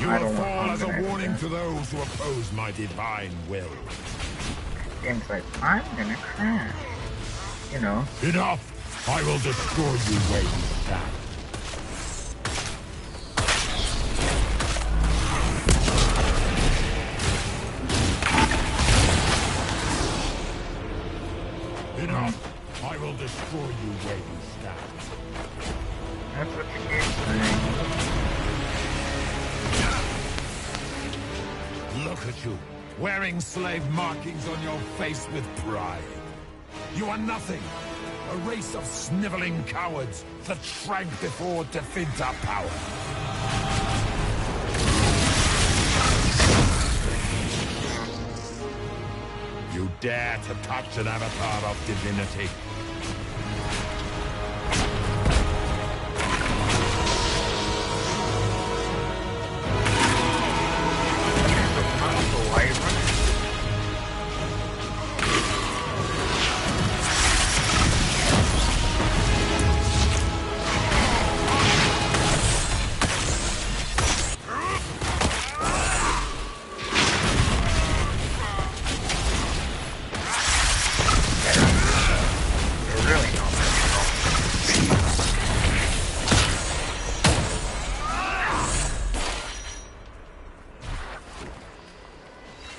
You I will don't want fall as a unfinished warning then. to those who oppose my divine will. Game's like, I'm gonna crash. You know. Enough! I will destroy you where you stand. Enough! I will destroy you where you stand. That's what the game's saying. Look at you, wearing slave markings on your face with pride. You are nothing. A race of sniveling cowards that shrank before Definta power. You dare to touch an avatar of divinity.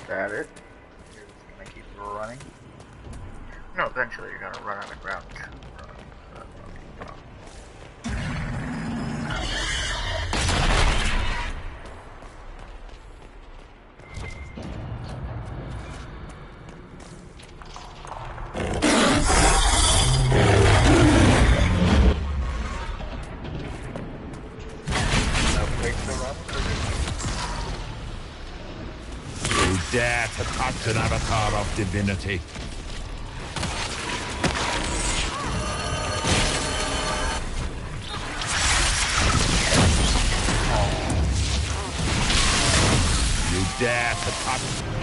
That it? You're just gonna keep running? No, eventually you're gonna run out of ground. Dare to touch an avatar of divinity. You dare to touch...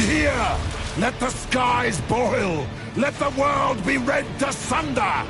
here! Let the skies boil! Let the world be rent asunder!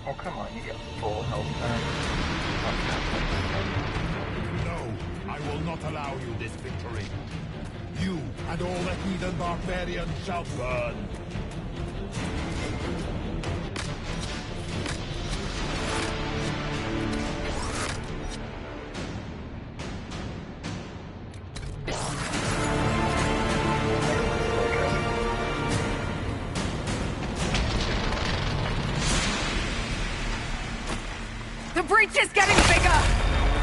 Oh, come on, you got full health back. No, I will not allow you this victory. You and all the heathen barbarians shall burn. The breach is getting bigger!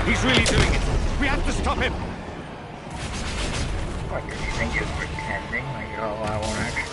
He's really doing it. We have to stop him. What, did you think he was pretending? Like, oh, I won't actually.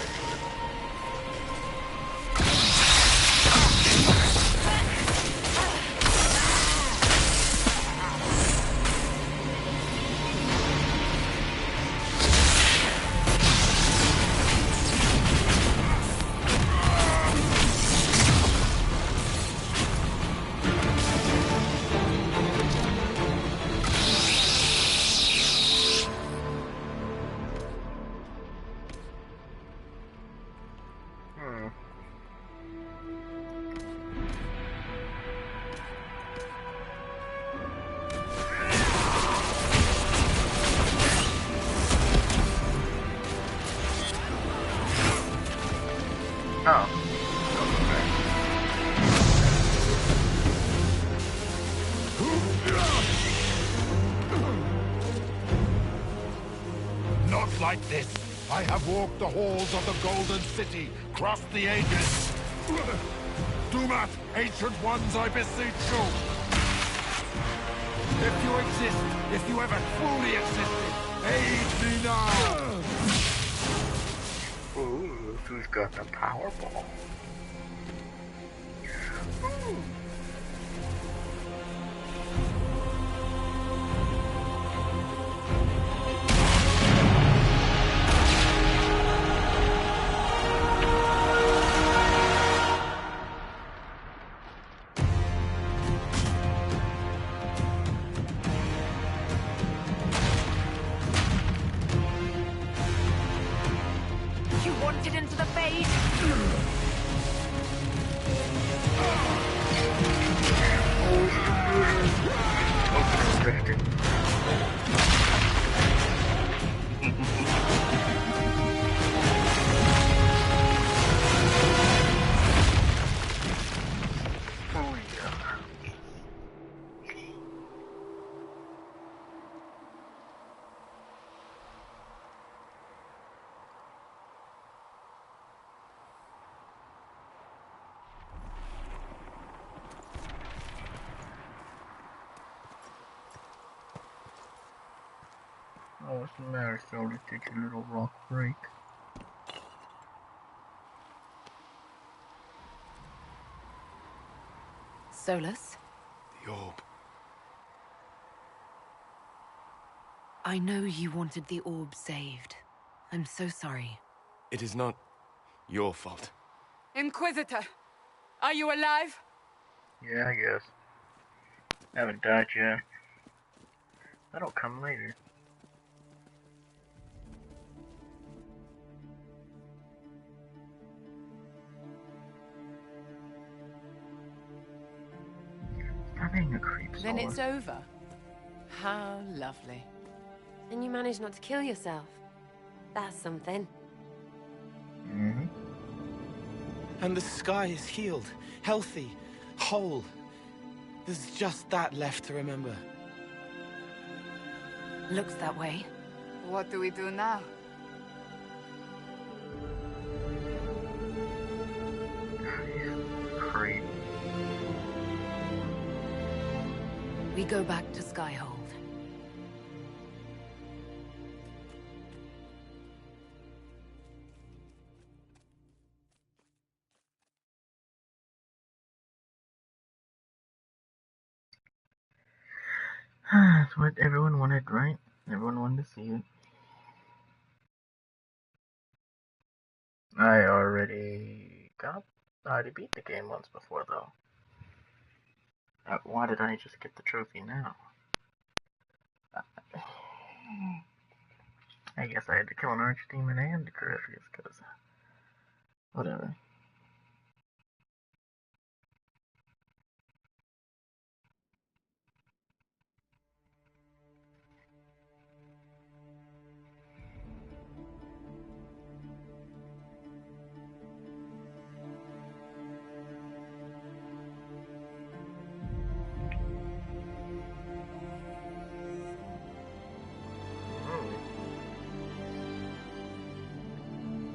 Oh. Not like this. I have walked the halls of the Golden City, crossed the ages. Dumat, ancient ones, I beseech you. If you exist, if you ever truly existed, aid me now. Ooh, who's got the Powerball? You wanted into the fade? Drifted. Oh yeah. Oh, what's the matter, Soldier? Take your little rock break. Solus, The orb. I know you wanted the orb saved. I'm so sorry. It is not your fault. Inquisitor, are you alive? Yeah, I guess. Haven't died yet. That'll come later. Stop being a creep, Then Sola. it's over. How lovely. And you managed not to kill yourself. That's something. Mm-hmm. And the sky is healed, healthy, whole. There's just that left to remember. Looks that way. What do we do now? Creep. We go back to Skyhold. That's what everyone wanted, right? Everyone wanted to see it. I already beat the game once before, though. Why did I just get the trophy now? I guess I had to kill an archdemon and a Corypheus, because... whatever.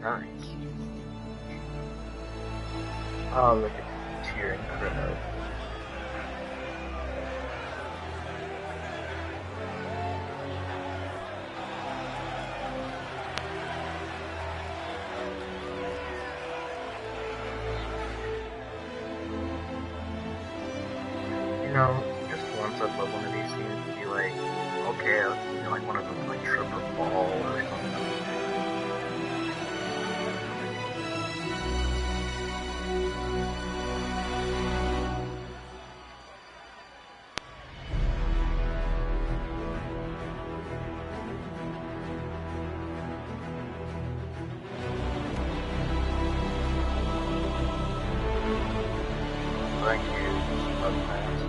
Nice. Oh, look at the cheering crowd. You know, just once I'd love one of these scenes to be like, okay, like one of them like trip or fall or something. Thank you, Mudfans.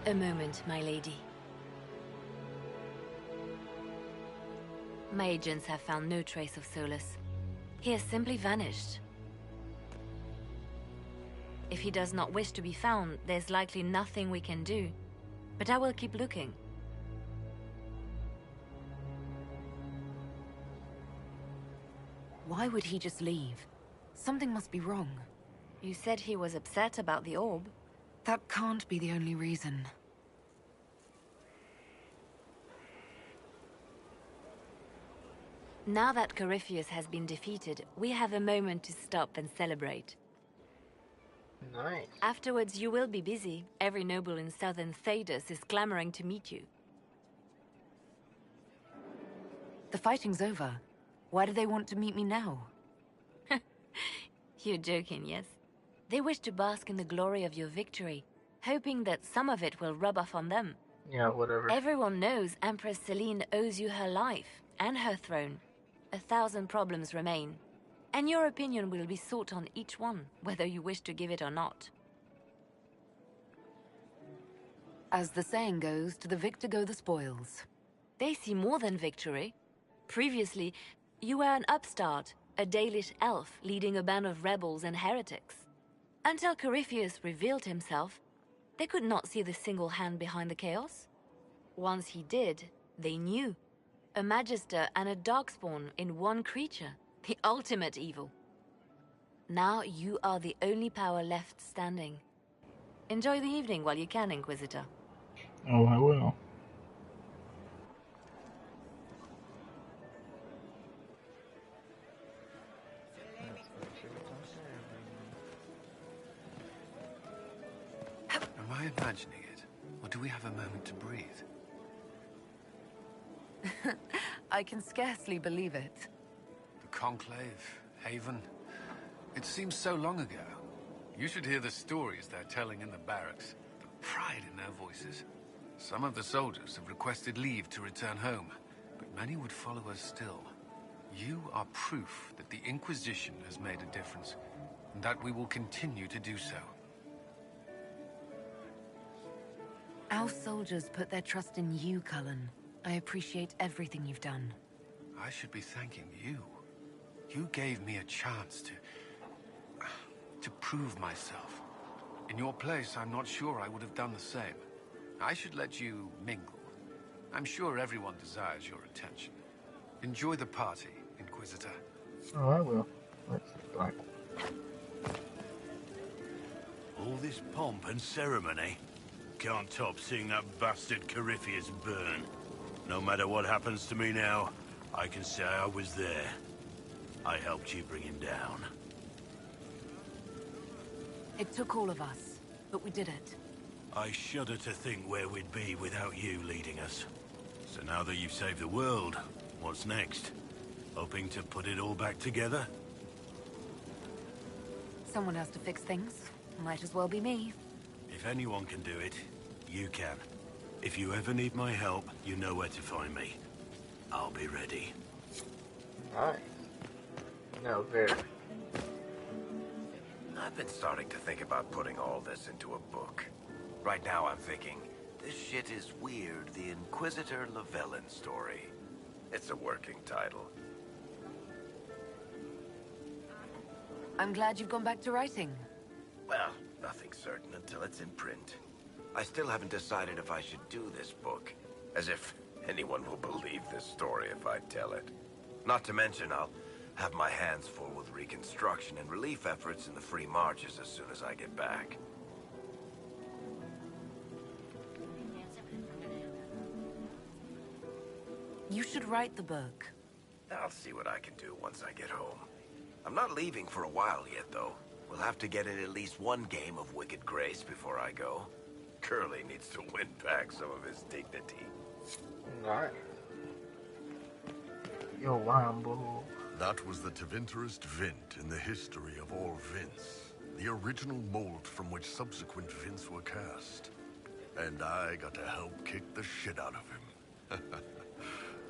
A moment, my lady. My agents have found no trace of Solus. He has simply vanished. If he does not wish to be found, there's likely nothing we can do. But I will keep looking. Why would he just leave? Something must be wrong. You said he was upset about the orb. That can't be the only reason. Now that Corypheus has been defeated, we have a moment to stop and celebrate. Nice. Afterwards, you will be busy. Every noble in southern Thedas is clamoring to meet you. The fighting's over. Why do they want to meet me now? You're joking, yes? They wish to bask in the glory of your victory, hoping that some of it will rub off on them. Yeah, whatever. Everyone knows Empress Celine owes you her life and her throne. 1,000 problems remain, and your opinion will be sought on each one, whether you wish to give it or not. As the saying goes, to the victor go the spoils. They see more than victory. Previously, you were an upstart, a Dalish elf leading a band of rebels and heretics. Until Corypheus revealed himself, they could not see the single hand behind the chaos. Once he did, they knew. A Magister and a Darkspawn in one creature, the ultimate evil. Now you are the only power left standing. Enjoy the evening while you can, Inquisitor. Oh, I will. Am I imagining it? Or do we have a moment to breathe? I can scarcely believe it. The Conclave, Haven. It seems so long ago. You should hear the stories they're telling in the barracks. The pride in their voices. Some of the soldiers have requested leave to return home, but many would follow us still. You are proof that the Inquisition has made a difference, and that we will continue to do so. Our soldiers put their trust in you, Cullen. I appreciate everything you've done. I should be thanking you. You gave me a chance to prove myself. In your place, I'm not sure I would have done the same. I should let you mingle. I'm sure everyone desires your attention. Enjoy the party, Inquisitor. Oh, I will. Let's see, Black. All this pomp and ceremony can't top seeing that bastard Corypheus burn. No matter what happens to me now, I can say I was there. I helped you bring him down. It took all of us, but we did it. I shudder to think where we'd be without you leading us. So now that you've saved the world, what's next? Hoping to put it all back together? Someone has to fix things. Might as well be me. If anyone can do it, you can. If you ever need my help, you know where to find me. I'll be ready. Nice. No, very. I've been starting to think about putting all this into a book. Right now I'm thinking, this shit is weird, the Inquisitor Llewellyn story. It's a working title. I'm glad you've gone back to writing. Well, nothing's certain until it's in print. I still haven't decided if I should do this book. As if anyone will believe this story if I tell it. Not to mention, I'll have my hands full with reconstruction and relief efforts in the free marches as soon as I get back. You should write the book. I'll see what I can do once I get home. I'm not leaving for a while yet, though. We'll have to get in at least one game of Wicked Grace before I go. Curly needs to win back some of his dignity. Nice. Yo, Wambo. That was the Tevinterest Vint in the history of all Vints. The original mold from which subsequent Vints were cast. And I got to help kick the shit out of him.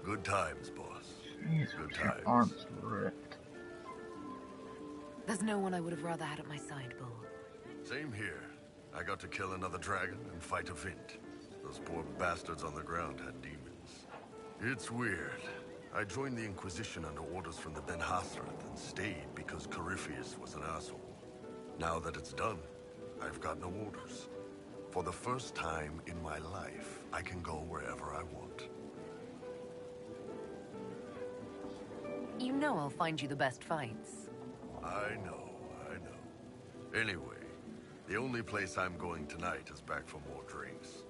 Good times, boss. Jeez, Good your times. arms ripped. There's no one I would have rather had at my side, Bull. Same here. I got to kill another dragon and fight a Vint. Those poor bastards on the ground had demons. It's weird. I joined the Inquisition under orders from the Ben Hasrath and stayed because Corypheus was an asshole. Now that it's done, I've got no orders. For the first time in my life, I can go wherever I want. You know I'll find you the best fights. I know. Anyway, the only place I'm going tonight is back for more drinks.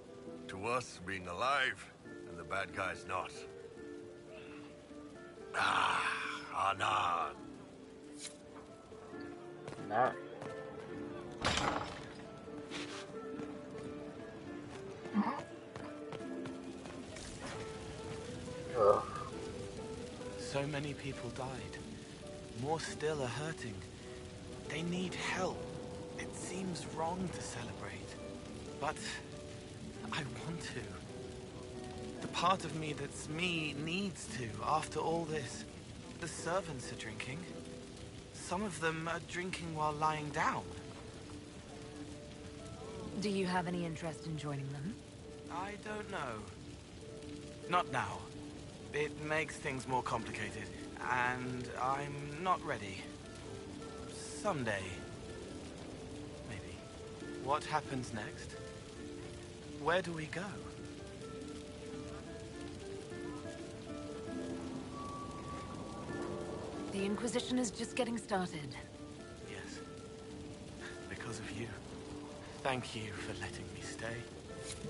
To us, being alive, and the bad guys not. Anan. Nice. Ugh. So many people died. More still are hurting. They need help. It seems wrong to celebrate, but I want to. The part of me that's me needs to, after all this. The servants are drinking. Some of them are drinking while lying down. Do you have any interest in joining them? I don't know. Not now. It makes things more complicated, and I'm not ready. Someday. Maybe. What happens next? Where do we go? The Inquisition is just getting started. Yes. Because of you. Thank you for letting me stay.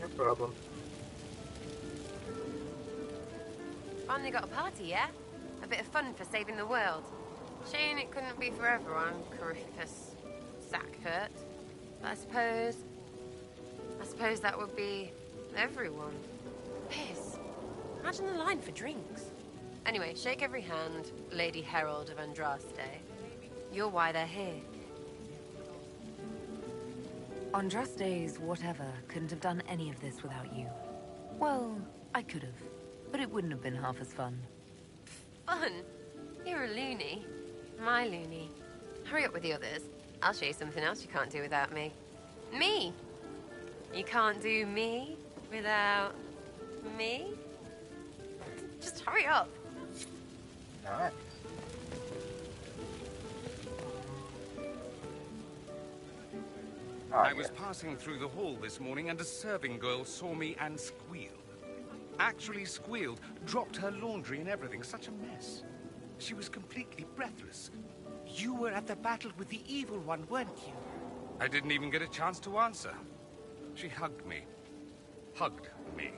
No problem. Finally got a party, yeah? A bit of fun for saving the world. Shame it couldn't be for everyone, Corypheus. Sack hurt. But I suppose that would be everyone. Piss. Imagine the line for drinks. Anyway, shake every hand, Lady Herald of Andraste. You're why they're here. Andraste's whatever couldn't have done any of this without you. Well, I could have, but it wouldn't have been half as fun. Fun? You're a loony. My loony. Hurry up with the others. I'll show you something else you can't do without me. Me! You can't do me without me? Just hurry up. Nice. Oh, I yeah. was passing through the hall this morning and a serving girl saw me and squealed. Actually squealed, dropped her laundry and everything. Such a mess. She was completely breathless. You were at the battle with the evil one, weren't you? I didn't even get a chance to answer. She hugged me. Hugged me.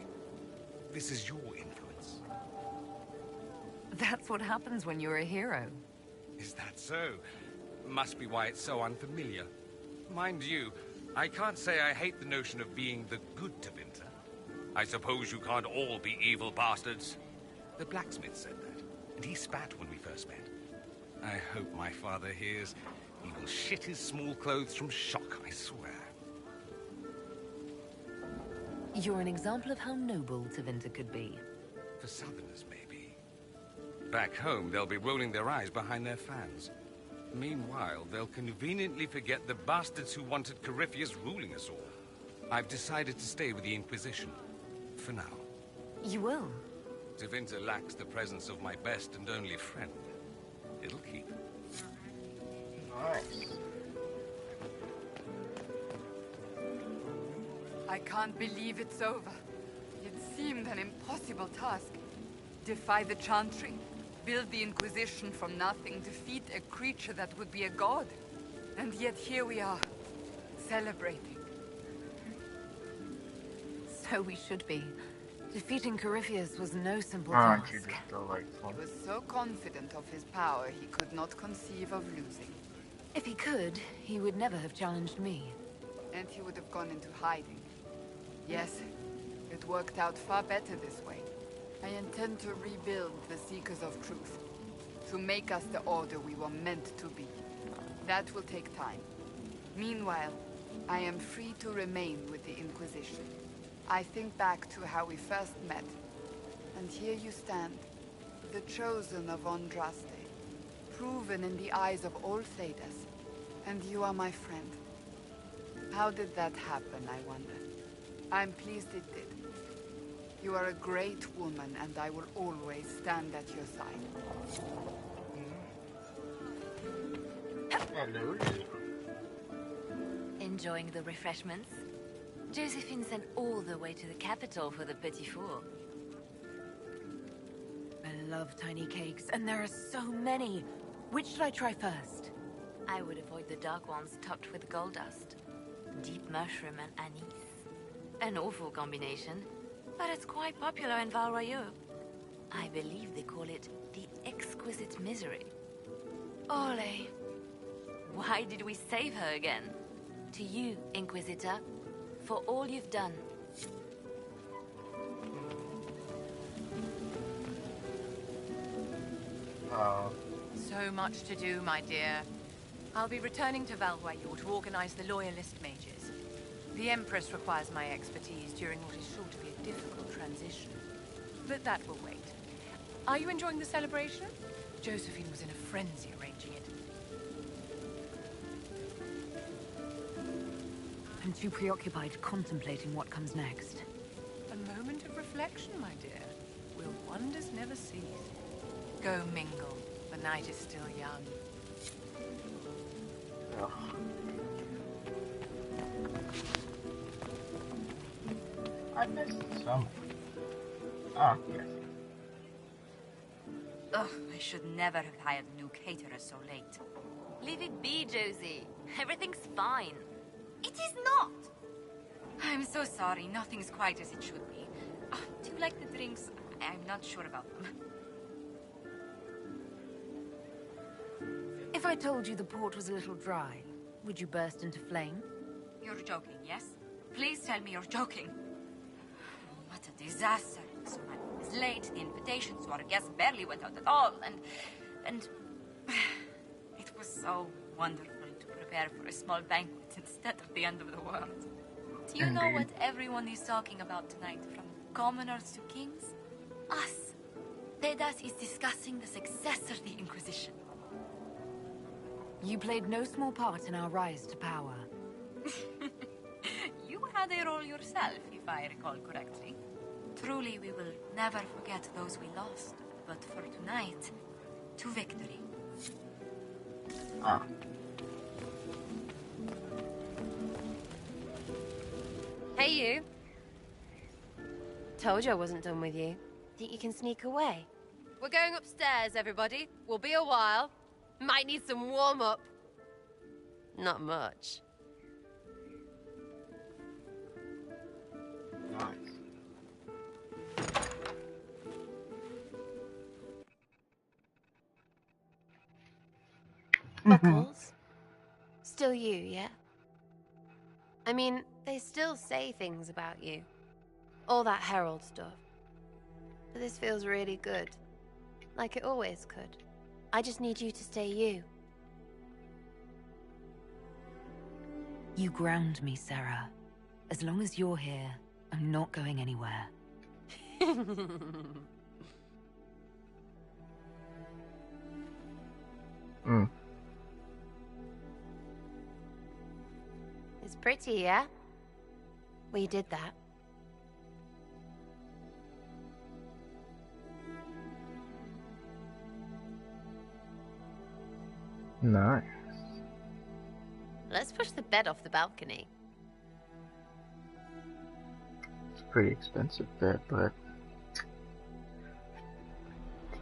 This is your influence. That's what happens when you're a hero. Is that so? Must be why it's so unfamiliar. Mind you, I can't say I hate the notion of being the good Tevinter. I suppose you can't all be evil bastards. The blacksmith said that, and he spat when we first met. I hope my father hears. He will shit his small clothes from shock, I swear. You're an example of how noble Tevinter could be. For Southerners, maybe. Back home, they'll be rolling their eyes behind their fans. Meanwhile, they'll conveniently forget the bastards who wanted Corypheus ruling us all. I've decided to stay with the Inquisition. For now. You will? Tevinter lacks the presence of my best and only friend. It'll keep. Nice. I can't believe it's over. It seemed an impossible task. Defy the Chantry, build the Inquisition from nothing, defeat a creature that would be a god. And yet here we are, celebrating. So we should be. Defeating Corypheus was no simple Aren't you task. just delightful? He was so confident of his power, he could not conceive of losing. If he could, he would never have challenged me. And he would have gone into hiding. Yes, it worked out far better this way. I intend to rebuild the Seekers of Truth. To make us the order we were meant to be. That will take time. Meanwhile, I am free to remain with the Inquisition. I think back to how we first met. And here you stand, the chosen of Andraste. Proven in the eyes of all Thedas. And you are my friend. How did that happen, I wonder? I'm pleased it did. You are a great woman, and I will always stand at your side. Hello. Enjoying the refreshments? Josephine sent all the way to the capital for the petit four. I love tiny cakes, and there are so many. Which should I try first? I would avoid the dark ones topped with gold dust. Deep mushroom and anise. An awful combination, but it's quite popular in Val Royeaux. I believe they call it the exquisite misery. Ole. Why did we save her again? To you, Inquisitor, for all you've done. So much to do, my dear. I'll be returning to Val Royeaux to organize the Loyalist mages. The Empress requires my expertise during what is sure to be a difficult transition. But that will wait. Are you enjoying the celebration? Josephine was in a frenzy arranging it. I'm too preoccupied contemplating what comes next. A moment of reflection, my dear. Will wonders never cease? Go mingle. The night is still young. Ugh. I missed some. Ah, yes. Ugh, I should never have hired new caterers so late. Leave it be, Josie. Everything's fine. It is not! I'm so sorry, nothing's quite as it should be. Do you like the drinks? I'm not sure about them. If I told you the port was a little dry, would you burst into flame? You're joking, yes? Please tell me you're joking. What a disaster. So much was late, the invitations to our guests barely went out at all, and it was so wonderful to prepare for a small banquet instead of the end of the world. Do you know what everyone is talking about tonight, from commoners to kings? Us. Thedas is discussing the successor of the Inquisition. You played no small part in our rise to power. You had a role yourself, if I recall correctly. Truly, we will never forget those we lost. But for tonight, to victory. Ah. Hey, you. Told you I wasn't done with you. Think you can sneak away? we're going upstairs, everybody. We'll be a while. Might need some warm-up. Not much. Nice. Buckles? Still you, yeah? I mean, they still say things about you. All that Herald stuff. But this feels really good. Like it always could. I just need you to stay you. You ground me, Sarah. As long as you're here, I'm not going anywhere. It's pretty, yeah? We did that. Nice. Let's push the bed off the balcony. It's a pretty expensive bed, but...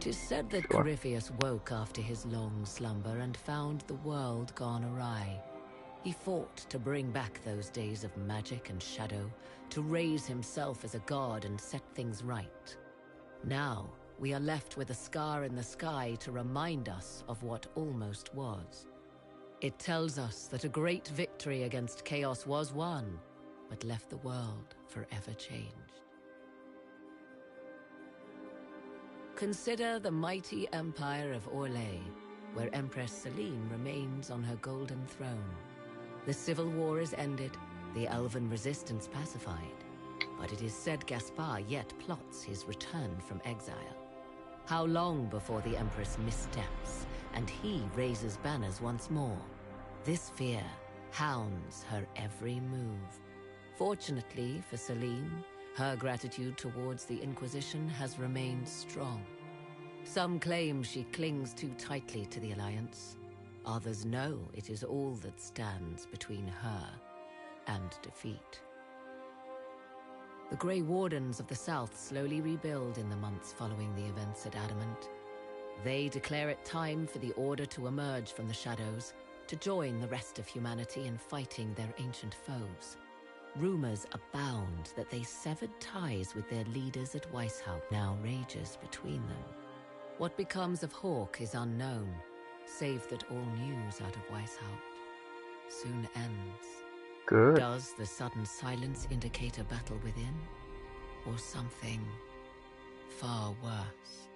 'Tis said that Sure. Corypheus woke after his long slumber and found the world gone awry. He fought to bring back those days of magic and shadow, to raise himself as a god and set things right. Now, we are left with a scar in the sky to remind us of what almost was. It tells us that a great victory against chaos was won, but left the world forever changed. Consider the mighty empire of Orlais, where Empress Celine remains on her golden throne. The civil war is ended, the elven resistance pacified, but it is said Gaspard yet plots his return from exile. How long before the Empress missteps, and he raises banners once more? This fear hounds her every move. Fortunately for Celine, her gratitude towards the Inquisition has remained strong. Some claim she clings too tightly to the Alliance. Others know it is all that stands between her and defeat. The Grey Wardens of the South slowly rebuild in the months following the events at Adamant. They declare it time for the Order to emerge from the shadows, to join the rest of humanity in fighting their ancient foes. Rumors abound that they severed ties with their leaders at Weishaupt now rages between them. What becomes of Hawke is unknown, save that all news out of Weishaupt soon ends. Good. Does the sudden silence indicate a battle within, or something far worse?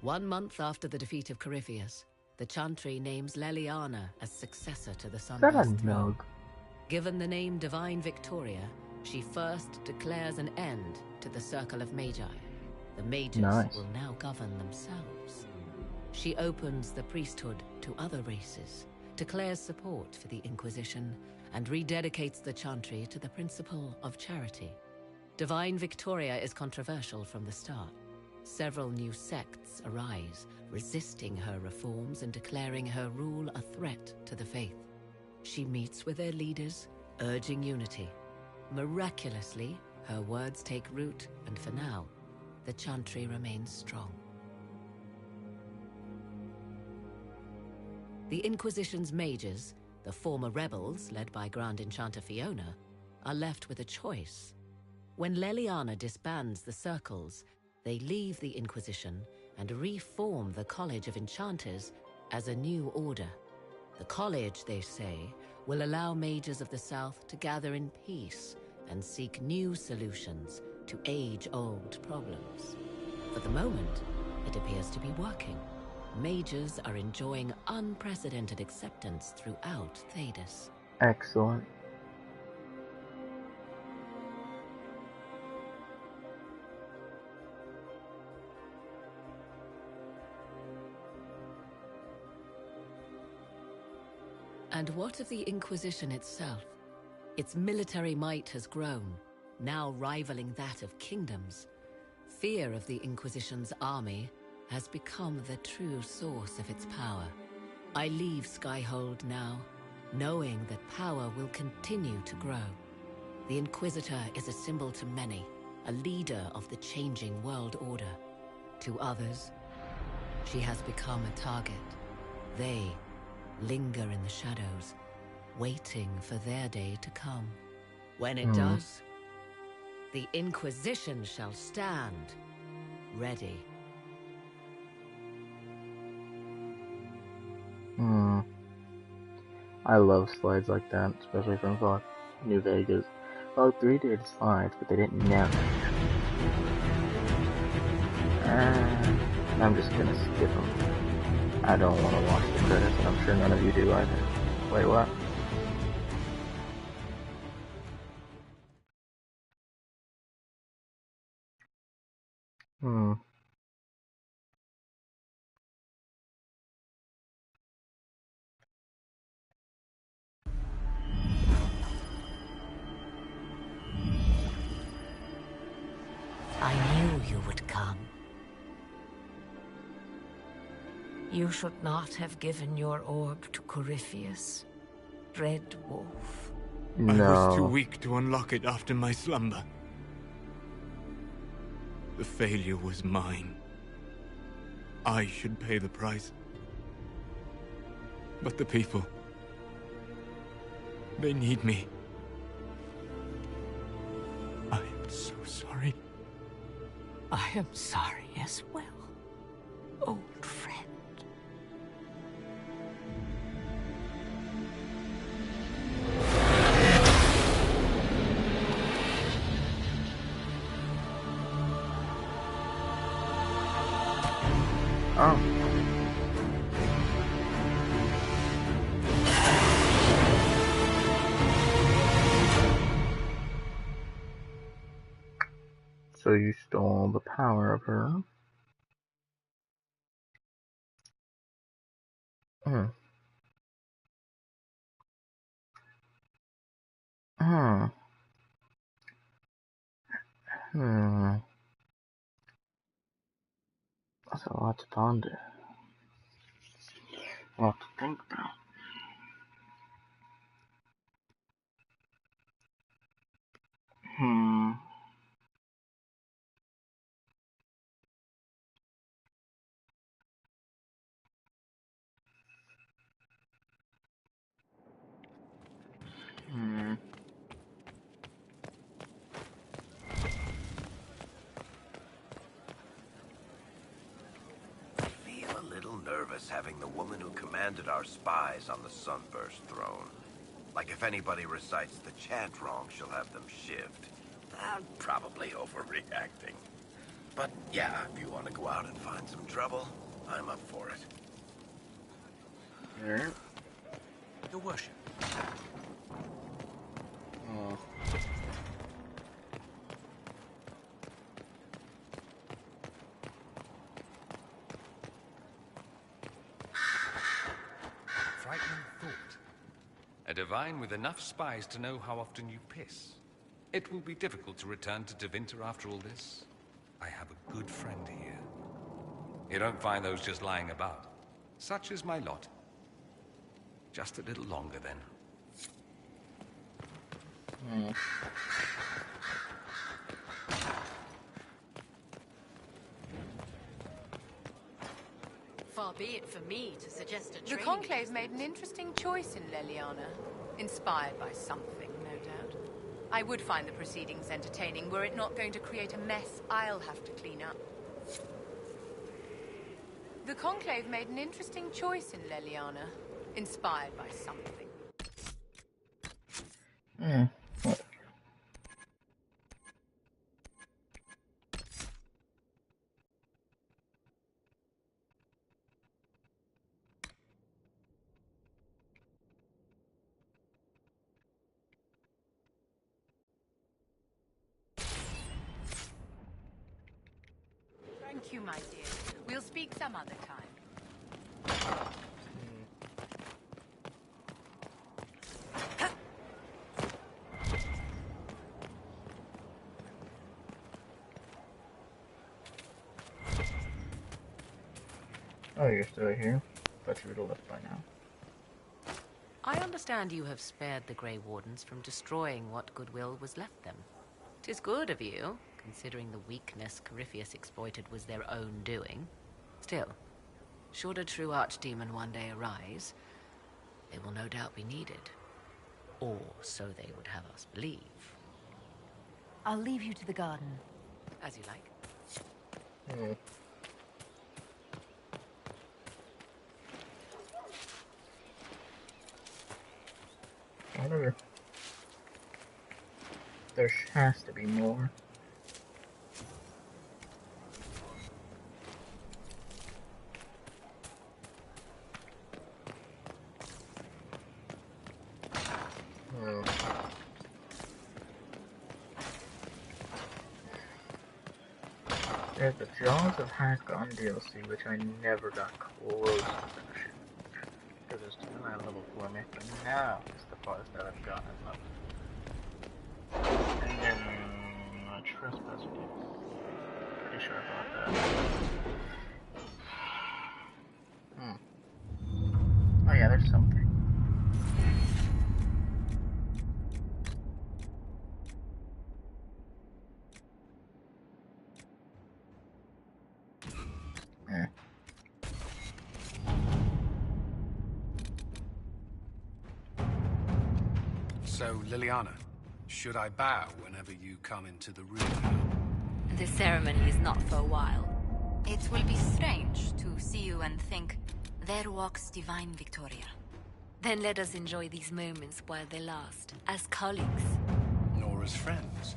1 month after the defeat of Corypheus, the Chantry names Leliana as successor to the Is that Sunburst a throne. Nog? Given the name Divine Victoria, she first declares an end to the Circle of Magi. The mages Nice. will now govern themselves. She opens the priesthood to other races, declares support for the Inquisition, and rededicates the Chantry to the principle of charity. Divine Victoria is controversial from the start. Several new sects arise, resisting her reforms and declaring her rule a threat to the faith. She meets with their leaders, urging unity. Miraculously, her words take root, and for now, the Chantry remains strong. The Inquisition's mages, the former rebels led by Grand Enchanter Fiona, are left with a choice. When Leliana disbands the circles, they leave the Inquisition and reform the College of Enchanters as a new order. The college, they say, will allow mages of the South to gather in peace and seek new solutions to age-old problems. For the moment, it appears to be working. Mages are enjoying unprecedented acceptance throughout Thedas. Excellent. And what of the Inquisition itself? Its military might has grown, now rivaling that of kingdoms. Fear of the Inquisition's army has become the true source of its power. I leave Skyhold now, knowing that power will continue to grow. The Inquisitor is a symbol to many, a leader of the changing world order. To others, she has become a target. They linger in the shadows, waiting for their day to come. When it does, the Inquisition shall stand, ready. I love slides like that, especially from Fallout New Vegas. Fallout 3 did slides, but they didn't navigate. I'm just gonna skip them. I don't want to watch the credits, and I'm sure none of you do either. Wait, what? I knew you would come. You should not have given your orb to Corypheus, Red Wolf. No. I was too weak to unlock it after my slumber. The failure was mine. I should pay the price. But the people... they need me. I am so sorry. I am sorry as well, old friend. Oh. So you stole the power of her. Hmm. That's a lot to ponder. A lot to think about. Hmm. Feel a little nervous having the woman who commanded our spies on the Sunburst throne. Like if anybody recites the chant wrong, she'll have them shivved. I'm probably overreacting. But yeah, if you want to go out and find some trouble, I'm up for it. Alright. Your worship. Oh. Frightening thought. A divine with enough spies to know how often you piss. It will be difficult to return to Tevinter after all this. I have a good friend here. You don't find those just lying about. Such is my lot. Just a little longer, then. Far be it for me to suggest a training. The Conclave made an interesting choice in Leliana. Inspired by something, no doubt. I would find the proceedings entertaining were it not going to create a mess I'll have to clean up. The Conclave made an interesting choice in Leliana. Inspired by something. Thank you, my dear. We'll speak some other time. Oh, you're still here? Thought you would have left by now. I understand you have spared the Grey Wardens from destroying what goodwill was left them. 'Tis good of you, considering the weakness Corypheus exploited was their own doing. Still, should a true archdemon one day arise, they will no doubt be needed. Or so they would have us believe. I'll leave you to the garden. As you like. Whatever. There has to be more. There's the Jaws of Hackon DLC, which I never got close to finishing. Because it's too high level for me, but now it's the farthest that I've gotten enough. And then Trespass DLC. Pretty sure about that. Oh yeah, there's something. So, Liliana, should I bow whenever you come into the room? The ceremony is not for a while. It will be strange to see you and think, there walks divine Victoria. Then let us enjoy these moments while they last, as colleagues. Nor as friends.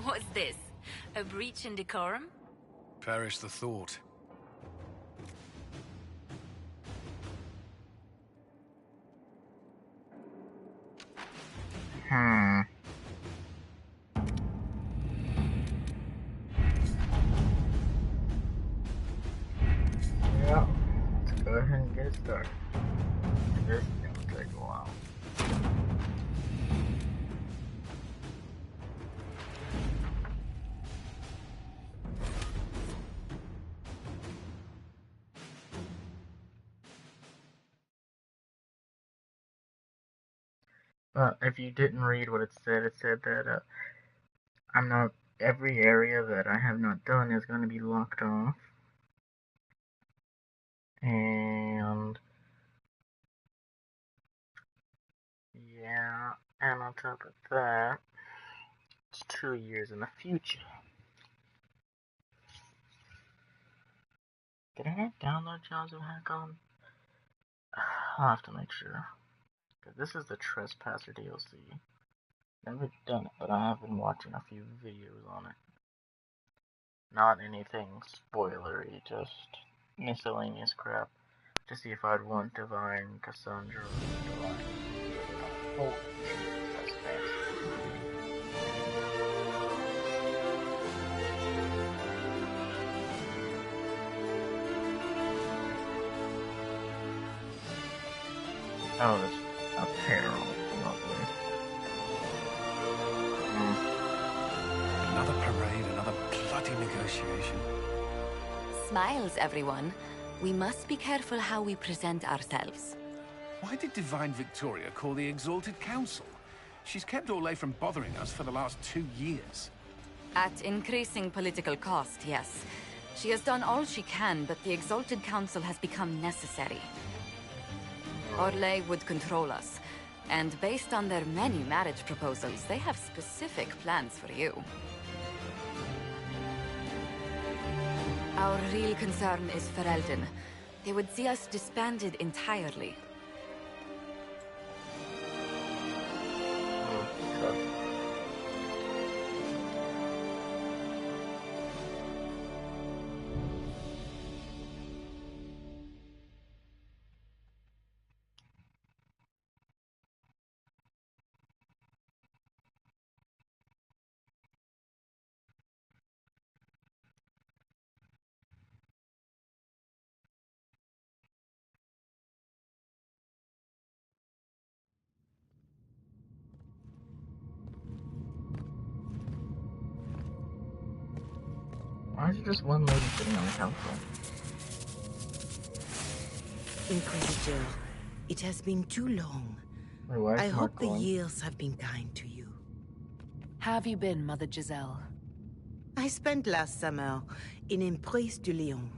What's this? A breach in decorum? Perish the thought. Yeah, let's go ahead and get it started. This is gonna take a while. If you didn't read what it said that I'm not, every area that I have not done is going to be locked off. And yeah, and on top of that, it's 2 years in the future. Did I not download Jaws of Hackon? I'll have to make sure. Because this is the Trespasser DLC. Never done it, but I have been watching a few videos on it. Not anything spoilery, just miscellaneous crap. To see if I'd want Divine Cassandra or Divine. Oh, that's fancy. Oh, this apparel. Lovely. Another parade, another bloody negotiation. Smiles, everyone. We must be careful how we present ourselves. Why did Divine Victoria call the Exalted Council? She's kept Orlais from bothering us for the last 2 years. At increasing political cost, yes. She has done all she can, but the Exalted Council has become necessary. Orlais would control us, and based on their many marriage proposals, they have specific plans for you. Our real concern is Ferelden. They would see us disbanded entirely. Why is there just one lady sitting on the council? Inquisition, it has been too long. Wait, why is I Mark hope the going? years have been kind to you. How have you been, Mother Giselle? I spent last summer in Emprise de Lyon,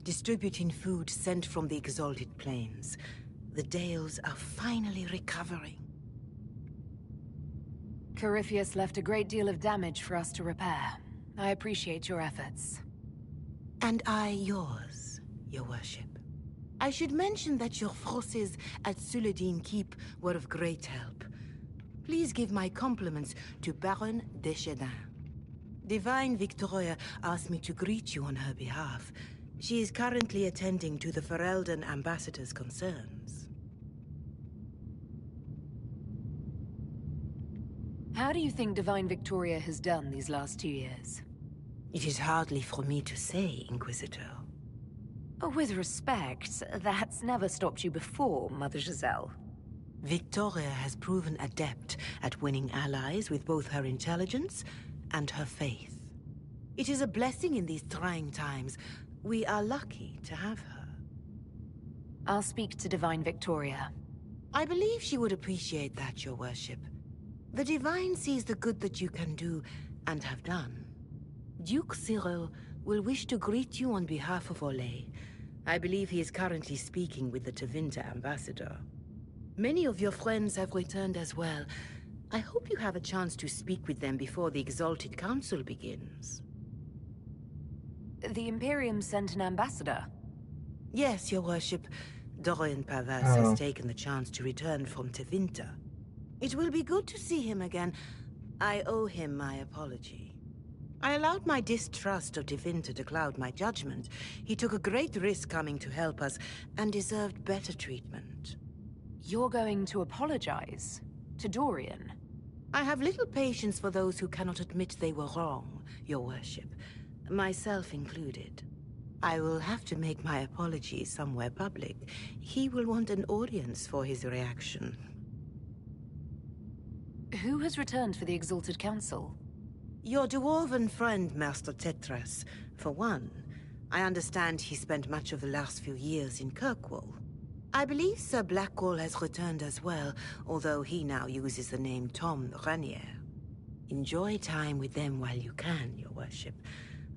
distributing food sent from the exalted plains. The Dales are finally recovering. Corypheus left a great deal of damage for us to repair. I appreciate your efforts. And I yours, your worship. I should mention that your forces at Suladin Keep were of great help. Please give my compliments to Baron Deschedin. Divine Victoria asked me to greet you on her behalf. She is currently attending to the Ferelden ambassador's concerns. How do you think Divine Victoria has done these last 2 years? It is hardly for me to say, Inquisitor. With respect, that's never stopped you before, Mother Giselle. Victoria has proven adept at winning allies with both her intelligence and her faith. It is a blessing in these trying times. We are lucky to have her. I'll speak to Divine Victoria. I believe she would appreciate that, your worship. The Divine sees the good that you can do and have done. Duke Cyril will wish to greet you on behalf of Olay. I believe he is currently speaking with the Tevinter ambassador. Many of your friends have returned as well. I hope you have a chance to speak with them before the Exalted Council begins. The Imperium sent an ambassador? Yes, your worship. Dorian Pavas has taken the chance to return from Tevinter. It will be good to see him again. I owe him my apology. I allowed my distrust of Tevinter to cloud my judgment. He took a great risk coming to help us, and deserved better treatment. You're going to apologize? To Dorian? I have little patience for those who cannot admit they were wrong, your worship. Myself included. I will have to make my apologies somewhere public. He will want an audience for his reaction. Who has returned for the Exalted Council? Your dwarven friend, Master Tetras. For one, I understand he spent much of the last few years in Kirkwall. I believe Sir Blackwall has returned as well, although he now uses the name Tom Ranier. Enjoy time with them while you can, your worship.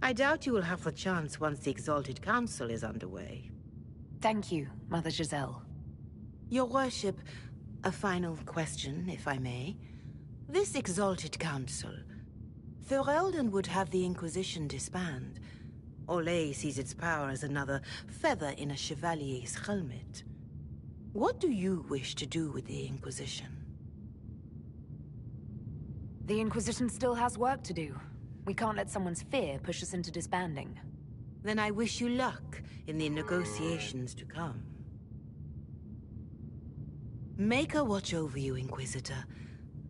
I doubt you will have the chance once the Exalted Council is underway. Thank you, Mother Giselle. Your worship, a final question, if I may. This Exalted Council, Ferelden would have the Inquisition disband. Olay sees its power as another feather in a chevalier's helmet. What do you wish to do with the Inquisition? The Inquisition still has work to do. We can't let someone's fear push us into disbanding. Then I wish you luck in the negotiations to come. Make a watch over you, Inquisitor.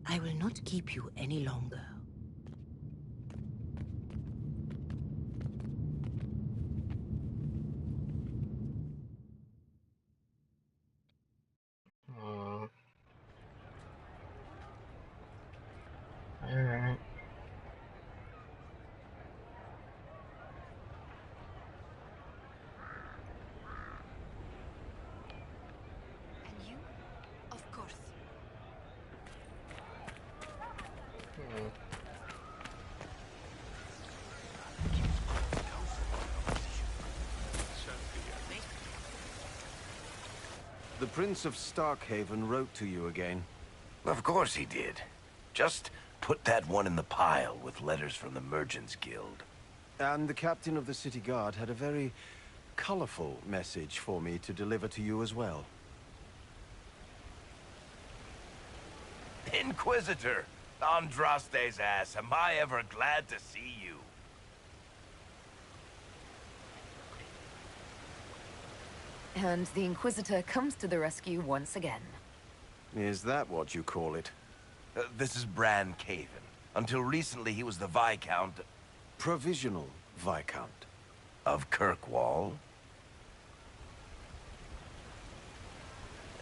I will not keep you any longer. Alright. And you? Of course. The Prince of Starkhaven wrote to you again. Of course he did. Just put that one in the pile with letters from the Merchants Guild. And the captain of the city guard had a very colorful message for me to deliver to you as well. Inquisitor! Andraste's ass, am I ever glad to see you. And the Inquisitor comes to the rescue once again. Is that what you call it? This is Bran Caven. Until recently, he was the Viscount... Provisional Viscount. Of Kirkwall.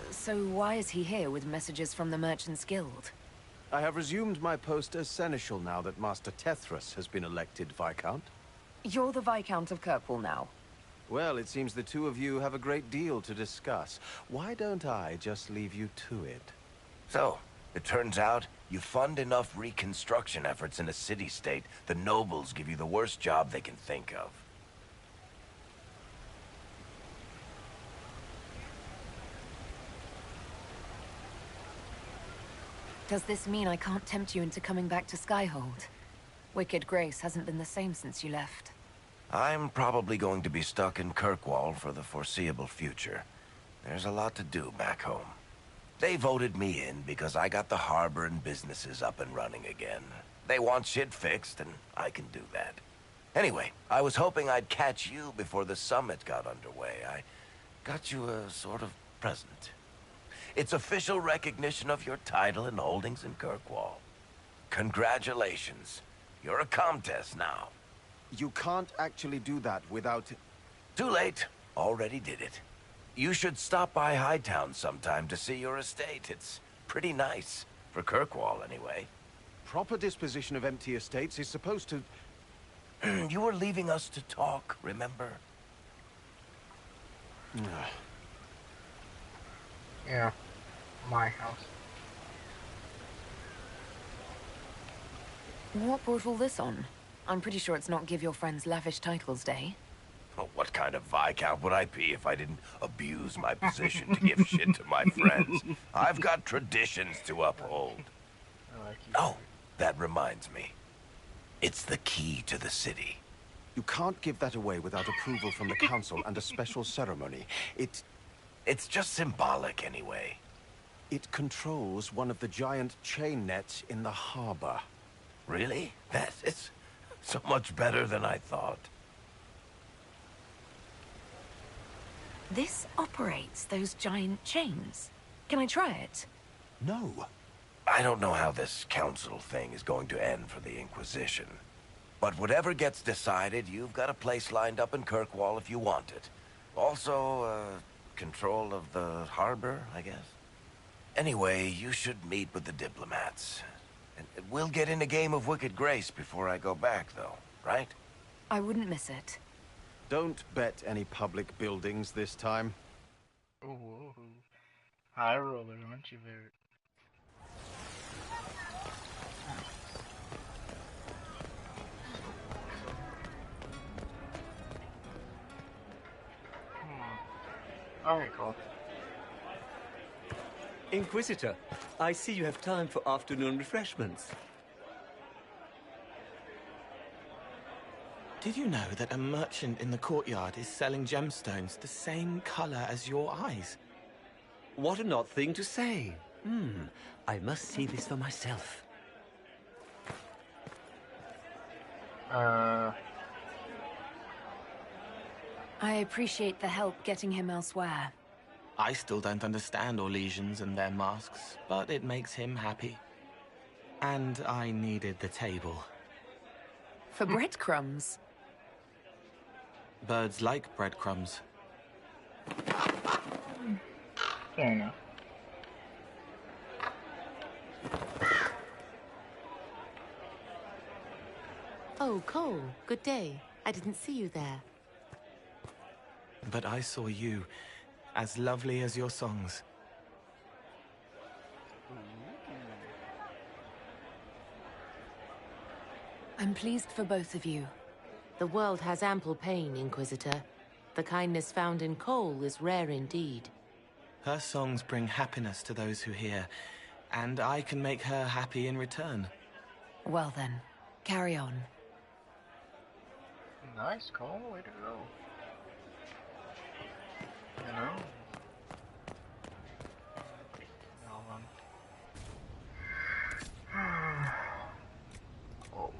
So why is he here with messages from the Merchants Guild? I have resumed my post as Seneschal now that Master Tethras has been elected Viscount. You're the Viscount of Kirkwall now. Well, it seems the two of you have a great deal to discuss. Why don't I just leave you to it? So, it turns out You fund enough reconstruction efforts in a city-state, the nobles give you the worst job they can think of. Does this mean I can't tempt you into coming back to Skyhold? Wicked Grace hasn't been the same since you left. I'm probably going to be stuck in Kirkwall for the foreseeable future. There's a lot to do back home. They voted me in because I got the harbor and businesses up and running again. They want shit fixed, and I can do that. Anyway, I was hoping I'd catch you before the summit got underway. I got you a sort of present. It's official recognition of your title and holdings in Kirkwall. Congratulations. You're a Comtesse now. You can't actually do that without... Too late. Already did it. You should stop by Hightown sometime to see your estate. It's pretty nice. For Kirkwall, anyway. Proper disposition of empty estates is supposed to... You were leaving us to talk, remember? Yeah. My house. What brought all this on? I'm pretty sure it's not Give Your Friends Lavish Titles Day. Well, what kind of Viscount would I be if I didn't abuse my position to give shit to my friends? I've got traditions to uphold. Oh, that reminds me. It's the key to the city. You can't give that away without approval from the council and a special ceremony. It's just symbolic anyway. It controls one of the giant chain nets in the harbor. Really? That is so much better than I thought. This operates those giant chains. Can I try it? No. I don't know how this council thing is going to end for the Inquisition. But whatever gets decided, you've got a place lined up in Kirkwall if you want it. Also, control of the harbor, I guess. Anyway, you should meet with the diplomats. And we'll get in a game of Wicked Grace before I go back, though, right? I wouldn't miss it. Don't bet any public buildings this time. Ooh, high roller, aren't you, Barrett? Alright, cool. Inquisitor, I see you have time for afternoon refreshments. Did you know that a merchant in the courtyard is selling gemstones the same color as your eyes? What an odd thing to say. I must see this for myself. I appreciate the help getting him elsewhere. I still don't understand Orlesians and their masks, but it makes him happy. And I needed the table. For breadcrumbs? Birds like breadcrumbs. Fair enough. Oh, Cole, good day. I didn't see you there. But I saw you, as lovely as your songs. I'm pleased for both of you. The world has ample pain, Inquisitor. The kindness found in Cole is rare indeed. Her songs bring happiness to those who hear, and I can make her happy in return. Well then, carry on. Nice call, way to go. You know? Oh.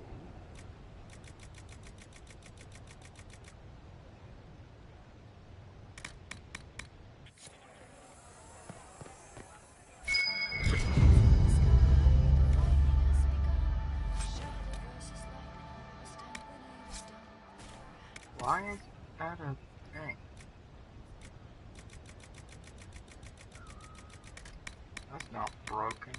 Why is that a thing? That's not broken.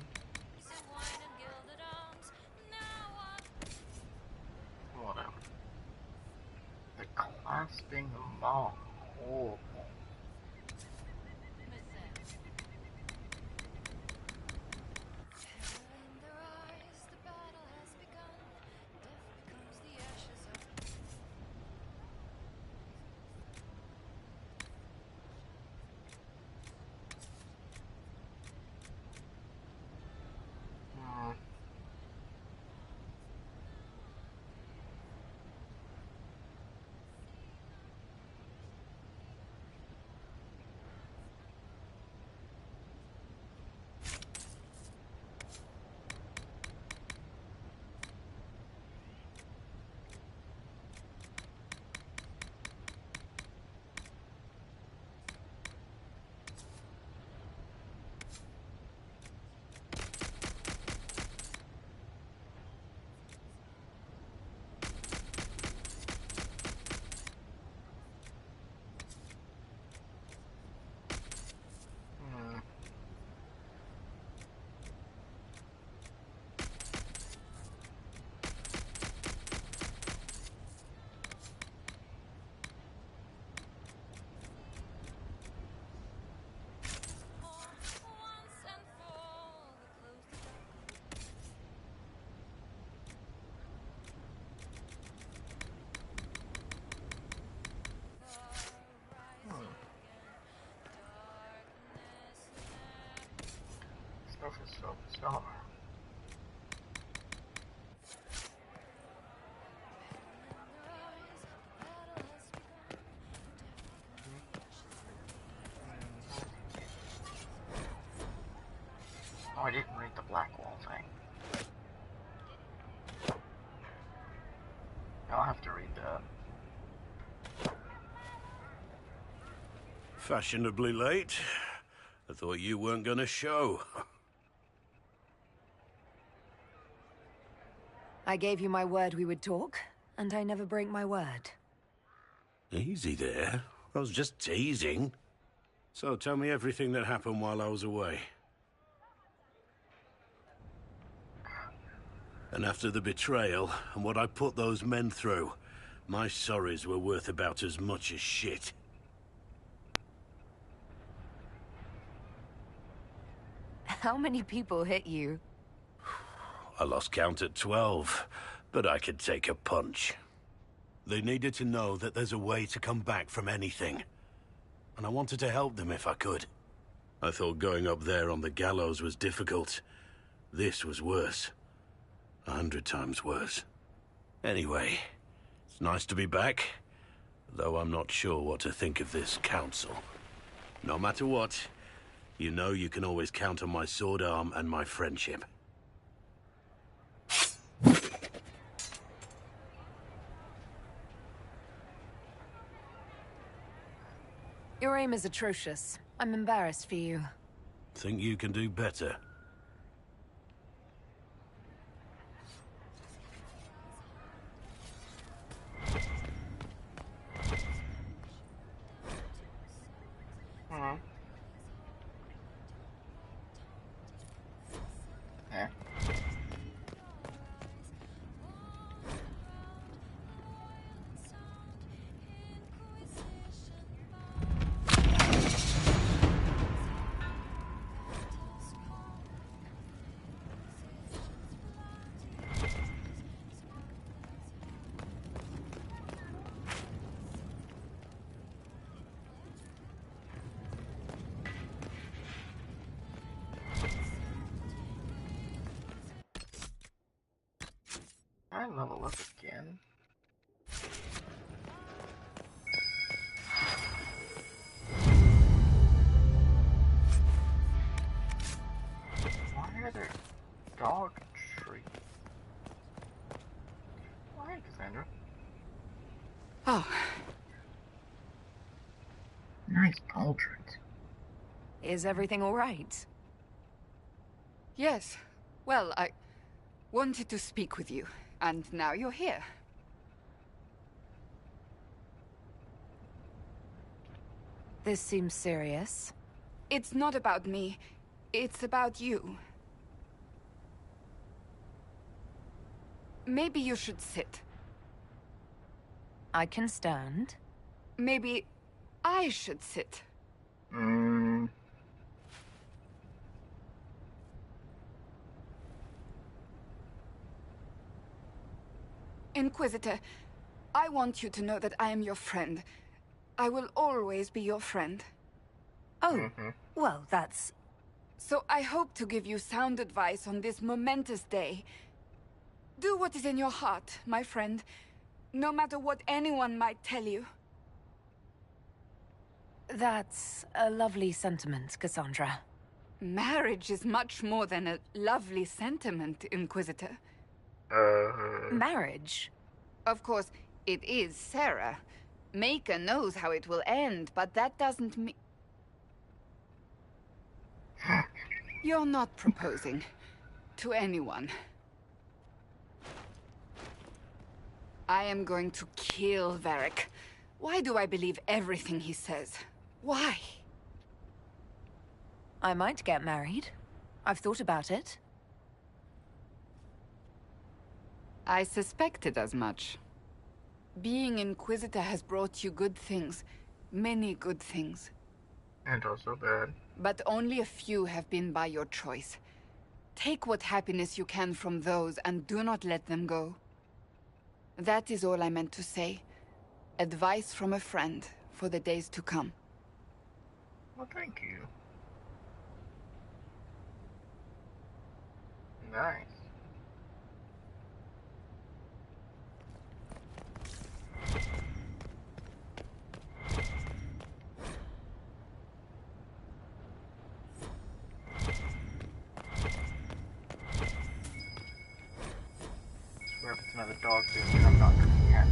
Whatever. The clasping mall. Horrible. This is so bizarre. Oh, I didn't read the black wall thing. I'll have to read that. Fashionably late. I thought you weren't gonna show. I gave you my word we would talk, and I never break my word. Easy there. I was just teasing. So tell me everything that happened while I was away. And after the betrayal, and what I put those men through, my sorries were worth about as much as shit. How many people hit you? I lost count at 12, but I could take a punch. They needed to know that there's a way to come back from anything. And I wanted to help them if I could. I thought going up there on the gallows was difficult. This was worse. 100 times worse. Anyway, it's nice to be back, though I'm not sure what to think of this council. No matter what, you know you can always count on my sword arm and my friendship. Your aim is atrocious. I'm embarrassed for you. Think you can do better? Yeah. I level up again. Why are there dog trees? Why, Cassandra? Oh. Nice cauldrons. Is everything all right? Yes. Well, I wanted to speak with you, and now you're here. This seems serious. It's not about me. It's about you. Maybe you should sit. I can stand. Maybe I should sit. Inquisitor, I want you to know that I am your friend. I will always be your friend. Oh, well, that's... So I hope to give you sound advice on this momentous day. Do what is in your heart, my friend, no matter what anyone might tell you. That's a lovely sentiment, Cassandra. Marriage is much more than a lovely sentiment, Inquisitor. Marriage? Of course, it is Sarah. Maker knows how it will end, but that doesn't mean... You're not proposing to anyone. I am going to kill Varric. Why do I believe everything he says? Why? I might get married. I've thought about it. I suspected as much. Being Inquisitor has brought you good things. Many good things. And also bad. But only a few have been by your choice. Take what happiness you can from those and do not let them go. That is all I meant to say. Advice from a friend for the days to come. Well, thank you. Nice. Swear if it's another dog thing, I'm not gonna be happy.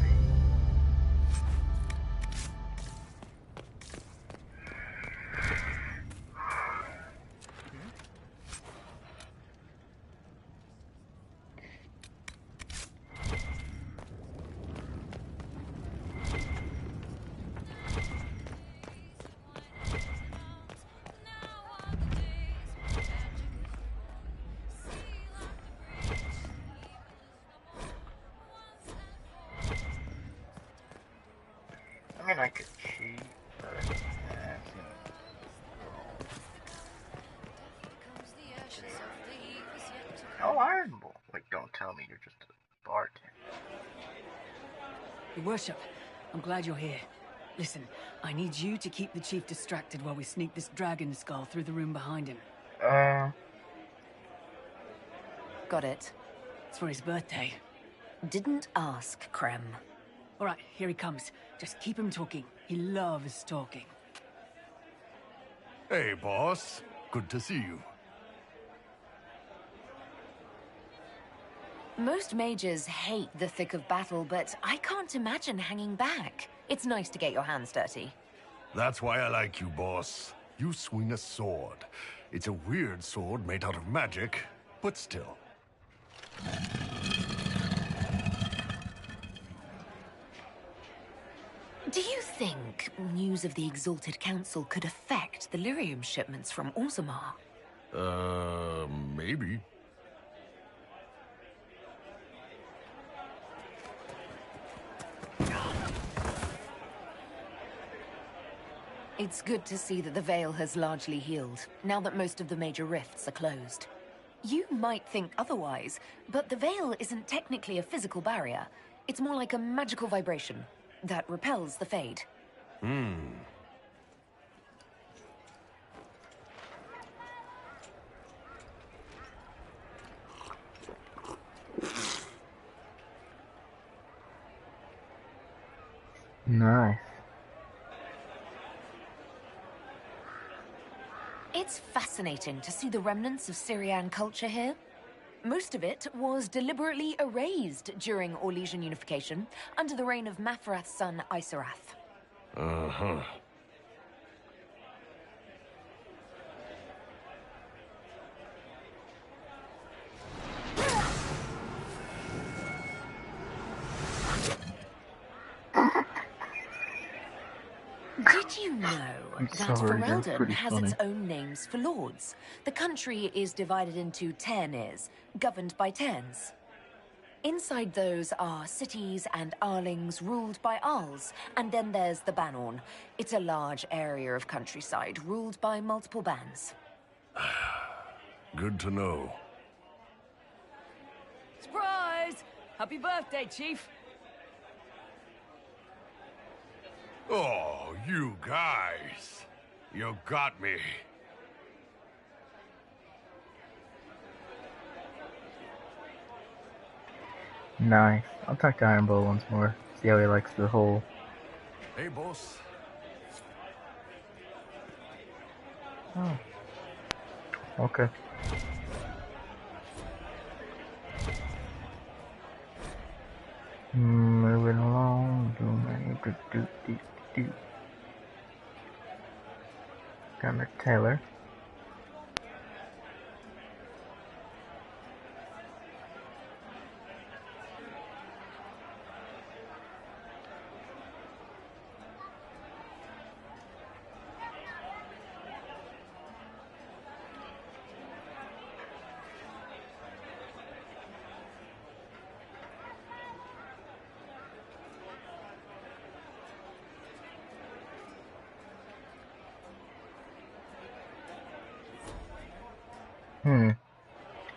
I mean, I could cheat, but oh, Iron Bull. Wait, don't tell me you're just a bartender. Your worship, I'm glad you're here. Listen, I need you to keep the chief distracted while we sneak this dragon skull through the room behind him. Got it. It's for his birthday. Didn't ask, Krem. All right, here he comes. Just keep him talking. He loves talking. Hey, boss. Good to see you. Most mages hate the thick of battle, but I can't imagine hanging back. It's nice to get your hands dirty. That's why I like you, boss. You swing a sword. It's a weird sword made out of magic, but still. Do you think news of the Exalted Council could affect the lyrium shipments from Orzammar? Maybe. It's good to see that the Veil has largely healed, now that most of the major rifts are closed. You might think otherwise, but the Veil isn't technically a physical barrier. It's more like a magical vibration that repels the Fade. Nice. It's fascinating to see the remnants of Syrian culture here. Most of it was deliberately erased during Orlesian unification, under the reign of Mafarath's son, Isarath. Uh-huh. Did you know that Ferelden has its own names for lords? The country is divided into Tairnirs, governed by Tairns. Inside those are cities and Arlings ruled by Arls, and then there's the Banorn. It's a large area of countryside ruled by multiple bands. Good to know. Surprise! Happy birthday, Chief! Oh, you guys. You got me. Nice. I'll talk to Iron Bull once more. See how he likes the whole... Hey, boss. Oh. Okay. Moving along. Gunner Taylor.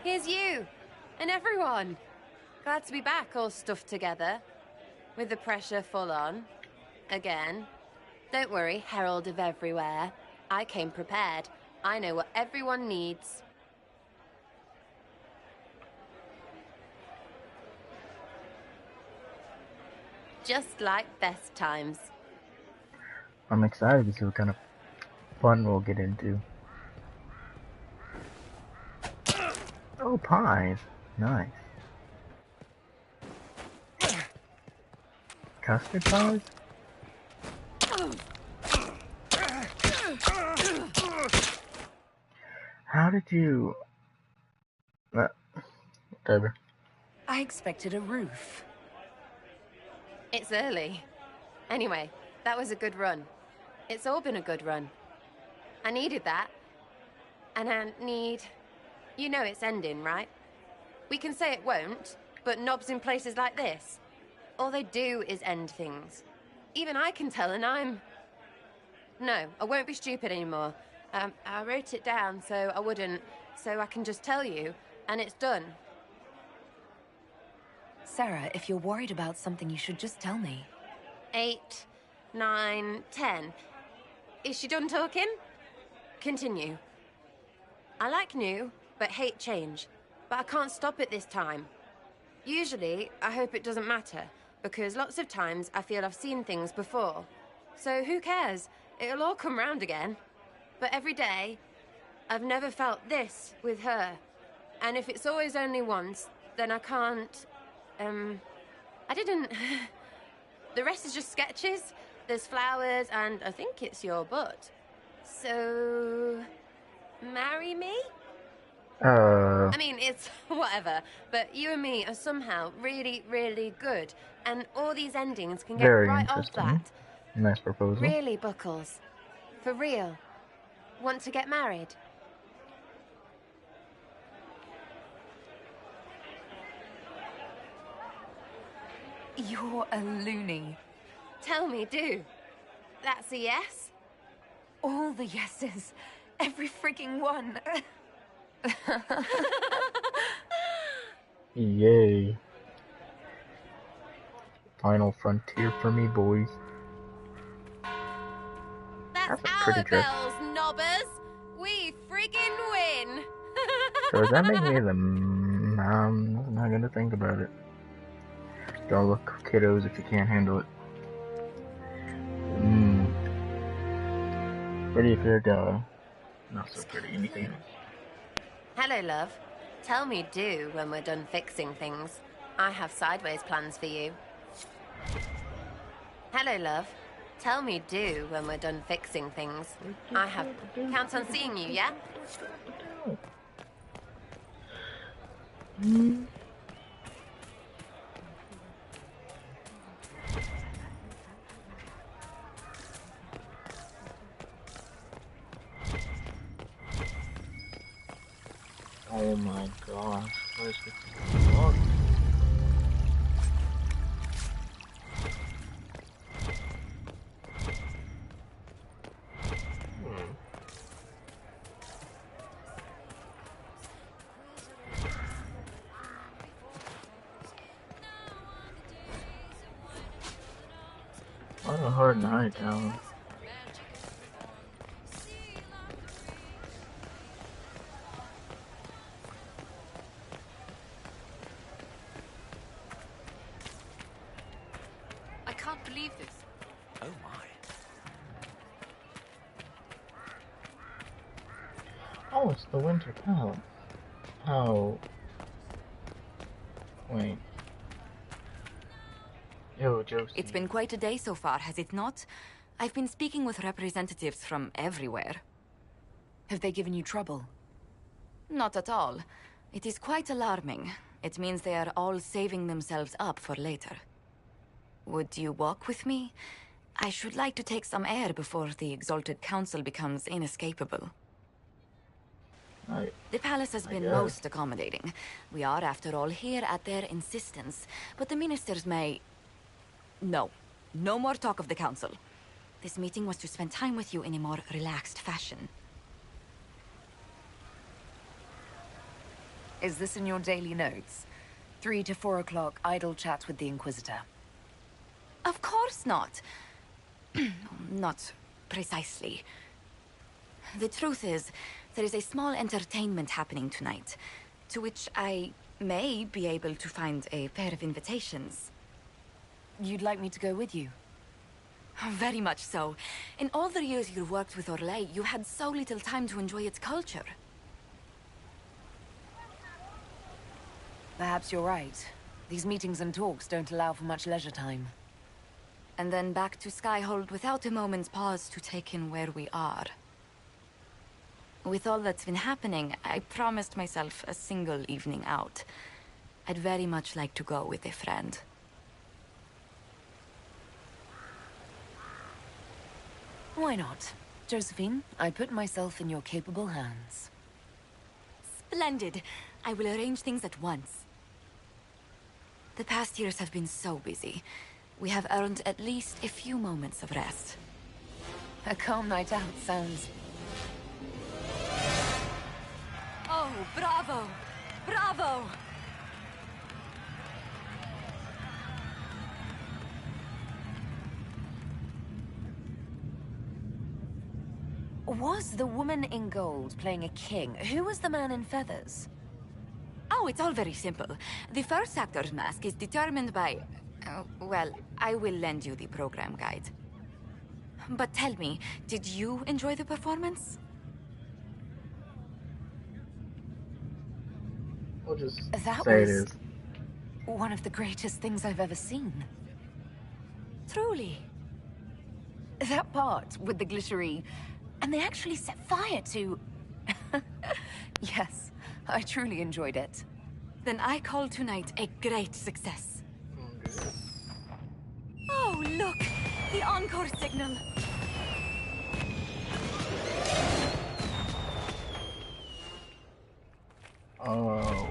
Here's you! And everyone! Glad to be back, all stuffed together. With the pressure full on. Again. Don't worry, Herald of Everywhere. I came prepared. I know what everyone needs. Just like best times. I'm excited to see what kind of fun we'll get into. Oh, pies. Nice. Custard pies? How did you... whatever. I expected a roof. It's early. Anyway, that was a good run. It's all been a good run. I needed that. And I need... You know it's ending, right? We can say it won't, but knobs in places like this, all they do is end things. Even I can tell, and I'm... No, I won't be stupid anymore. I wrote it down so I wouldn't, so I can just tell you, and it's done. Sarah, if you're worried about something, you should just tell me. 8, 9, 10. Is she done talking? Continue. I like new, but hate change. But I can't stop it this time. Usually, I hope it doesn't matter, because lots of times I feel I've seen things before. So who cares? It'll all come round again. But every day, I've never felt this with her. And if it's always only once, then I can't... I didn't... The rest is just sketches. There's flowers, and I think it's your butt. So... marry me? I mean, it's whatever, but you and me are somehow really, really good, and all these endings can get Very right off interesting. that. Nice proposal. Really, Buckles? For real? Want to get married? You're a loony. Tell me, do. That's a yes? All the yeses. Every freaking one. Yay. Final frontier for me, boys. That's a pretty our dress. bells, knobbers. We freaking win. So does that make me the... I'm not gonna think about it. Don't look kiddos if you can't handle it. Pretty fair guy. Not so pretty, anything else. Hello, love. Tell me do when we're done fixing things. I have sideways plans for you. Hello, love. Tell me do when we're done fixing things. I have... Count on seeing you, yeah? Oh my gosh, what is this dog? What a hard night, Alan. I can't believe this. Oh my. Oh, it's the Winter Palace. How... Wait. Yo, Josie. It's been quite a day so far, has it not? I've been speaking with representatives from everywhere. Have they given you trouble? Not at all. It is quite alarming. It means they are all saving themselves up for later. Would you walk with me? I should like to take some air before the Exalted Council becomes inescapable. The palace has been most accommodating. We are, after all, here at their insistence. But the ministers may... No. No more talk of the council. This meeting was to spend time with you in a more relaxed fashion. Is this in your daily notes? 3 to 4 o'clock, idle chat with the Inquisitor. Of course not. Not precisely. The truth is, there is a small entertainment happening tonight, to which I may be able to find a pair of invitations. You'd like me to go with you? Very much so. In all the years you worked with Orlais, you had so little time to enjoy its culture. Perhaps you're right. These meetings and talks don't allow for much leisure time. And then back to Skyhold without a moment's pause to take in where we are. With all that's been happening, I promised myself a single evening out. I'd very much like to go with a friend. Why not? Josephine, I put myself in your capable hands. Splendid! I will arrange things at once. The past years have been so busy. We have earned at least a few moments of rest. A calm night out sounds... Oh, bravo! Bravo! Was the woman in gold playing a king? Who was the man in feathers? Oh, it's all very simple. The first actor's mask is determined by... well, I will lend you the program guide. But tell me, did you enjoy the performance? We'll just That say it was is. one of the greatest things I've ever seen. Truly. That part with the glittery... And they actually set fire to... Yes, I truly enjoyed it. Then I call tonight a great success. Oh, look! The encore signal! Oh...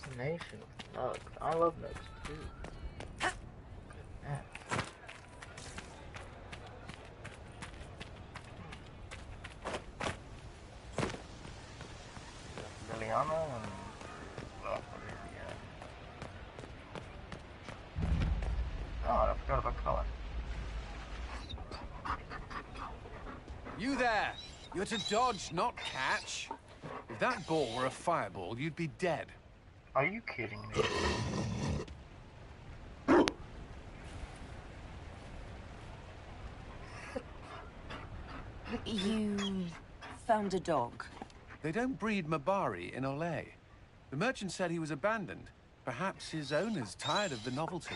Fascination with nugs. I love nugs too. Yeah. Liliana and oh, I forgot about color. You there! You're to dodge, not catch. If that ball were a fireball, you'd be dead. Are you kidding me? You found a dog? They don't breed Mabari in Olay. The merchant said he was abandoned. Perhaps his owner's tired of the novelty.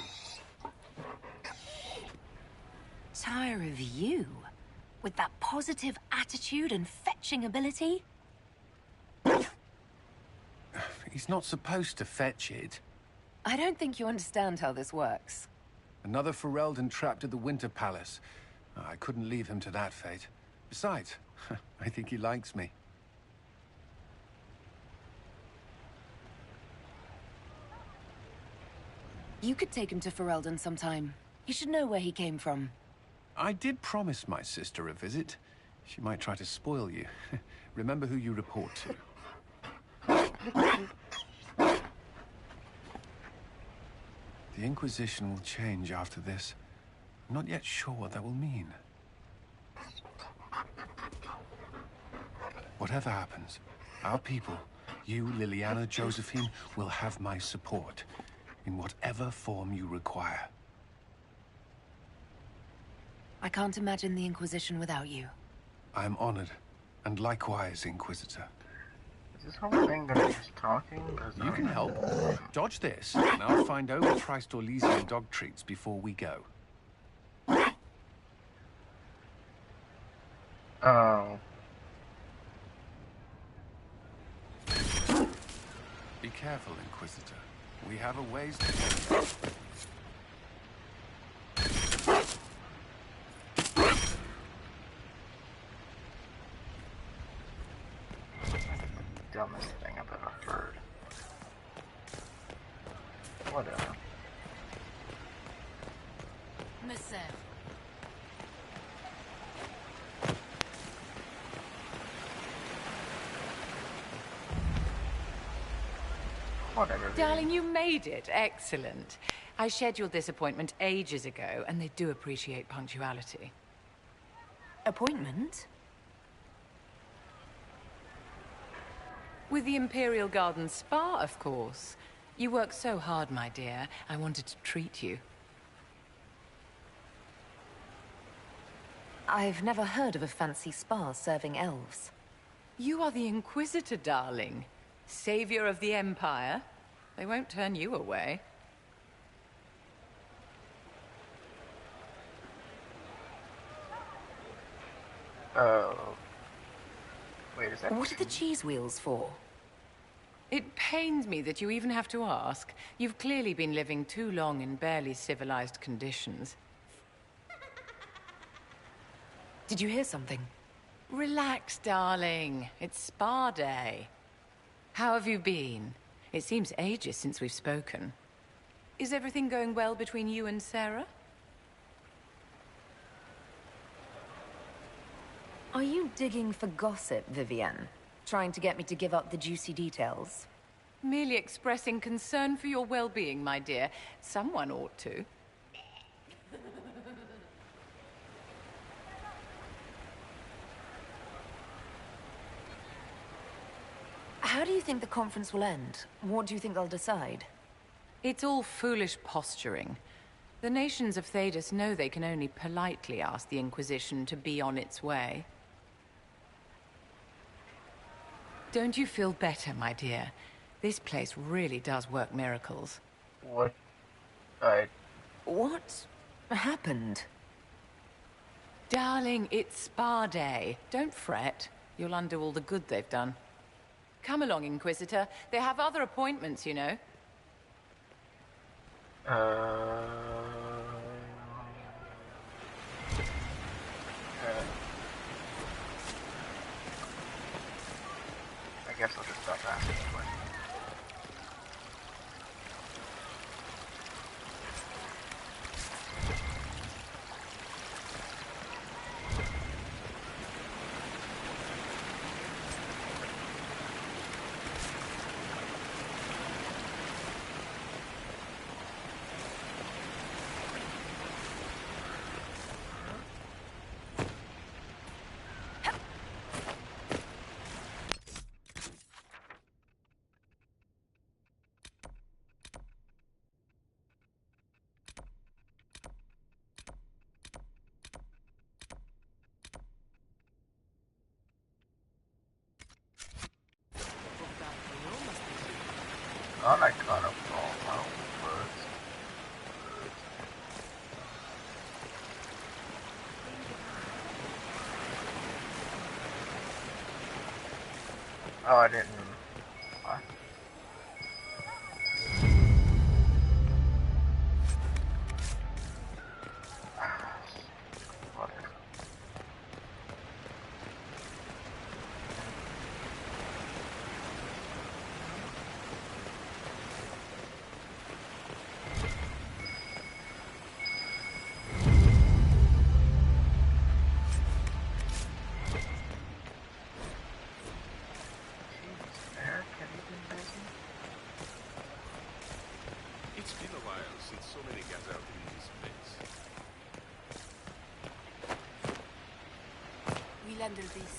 Tired of you? With that positive attitude and fetching ability? He's not supposed to fetch it. I don't think you understand how this works. Another Ferelden trapped at the Winter Palace. I couldn't leave him to that fate. Besides, I think he likes me. You could take him to Ferelden sometime. You should know where he came from. I did promise my sister a visit. She might try to spoil you. Remember who you report to. The Inquisition will change after this. I'm not yet sure what that will mean. Whatever happens, our people, you, Liliana, Josephine, will have my support in whatever form you require. I can't imagine the Inquisition without you. I am honored, and likewise, Inquisitor. this whole thing gonna be just talking? You can help. Dodge this, and I'll find overpriced Orlesian dog treats before we go. Oh. Be careful, Inquisitor. We have a ways to go. Dumbest thing I've ever heard. Whatever. Monsieur. Whatever. Darling, you made it. Excellent. I scheduled this appointment ages ago, and they do appreciate punctuality. Appointment? With the Imperial Garden Spa, of course. You work so hard, my dear. I wanted to treat you. I've never heard of a fancy spa serving elves. You are the Inquisitor, darling. Savior of the Empire. They won't turn you away. Wait, is that... What are the cheese wheels for? It pains me that you even have to ask. You've clearly been living too long in barely civilized conditions. Did you hear something? Relax, darling. It's spa day. How have you been? It seems ages since we've spoken. Is everything going well between you and Sarah? Are you digging for gossip, Vivienne? Trying to get me to give up the juicy details? Merely expressing concern for your well-being, my dear. Someone ought to. How do you think the conference will end? What do you think they'll decide? It's all foolish posturing. The nations of Thedas know they can only politely ask the Inquisition to be on its way. Don't you feel better, my dear? This place really does work miracles. What? What happened? Darling, it's spa day. Don't fret. You'll undo all the good they've done. Come along, Inquisitor. They have other appointments, you know. I guess I'll just stop asking questions. Thought I caught up with all my own birds. Oh, I didn't. What? Whatever. It's been a while since so many gathered in this place. We'll handle this.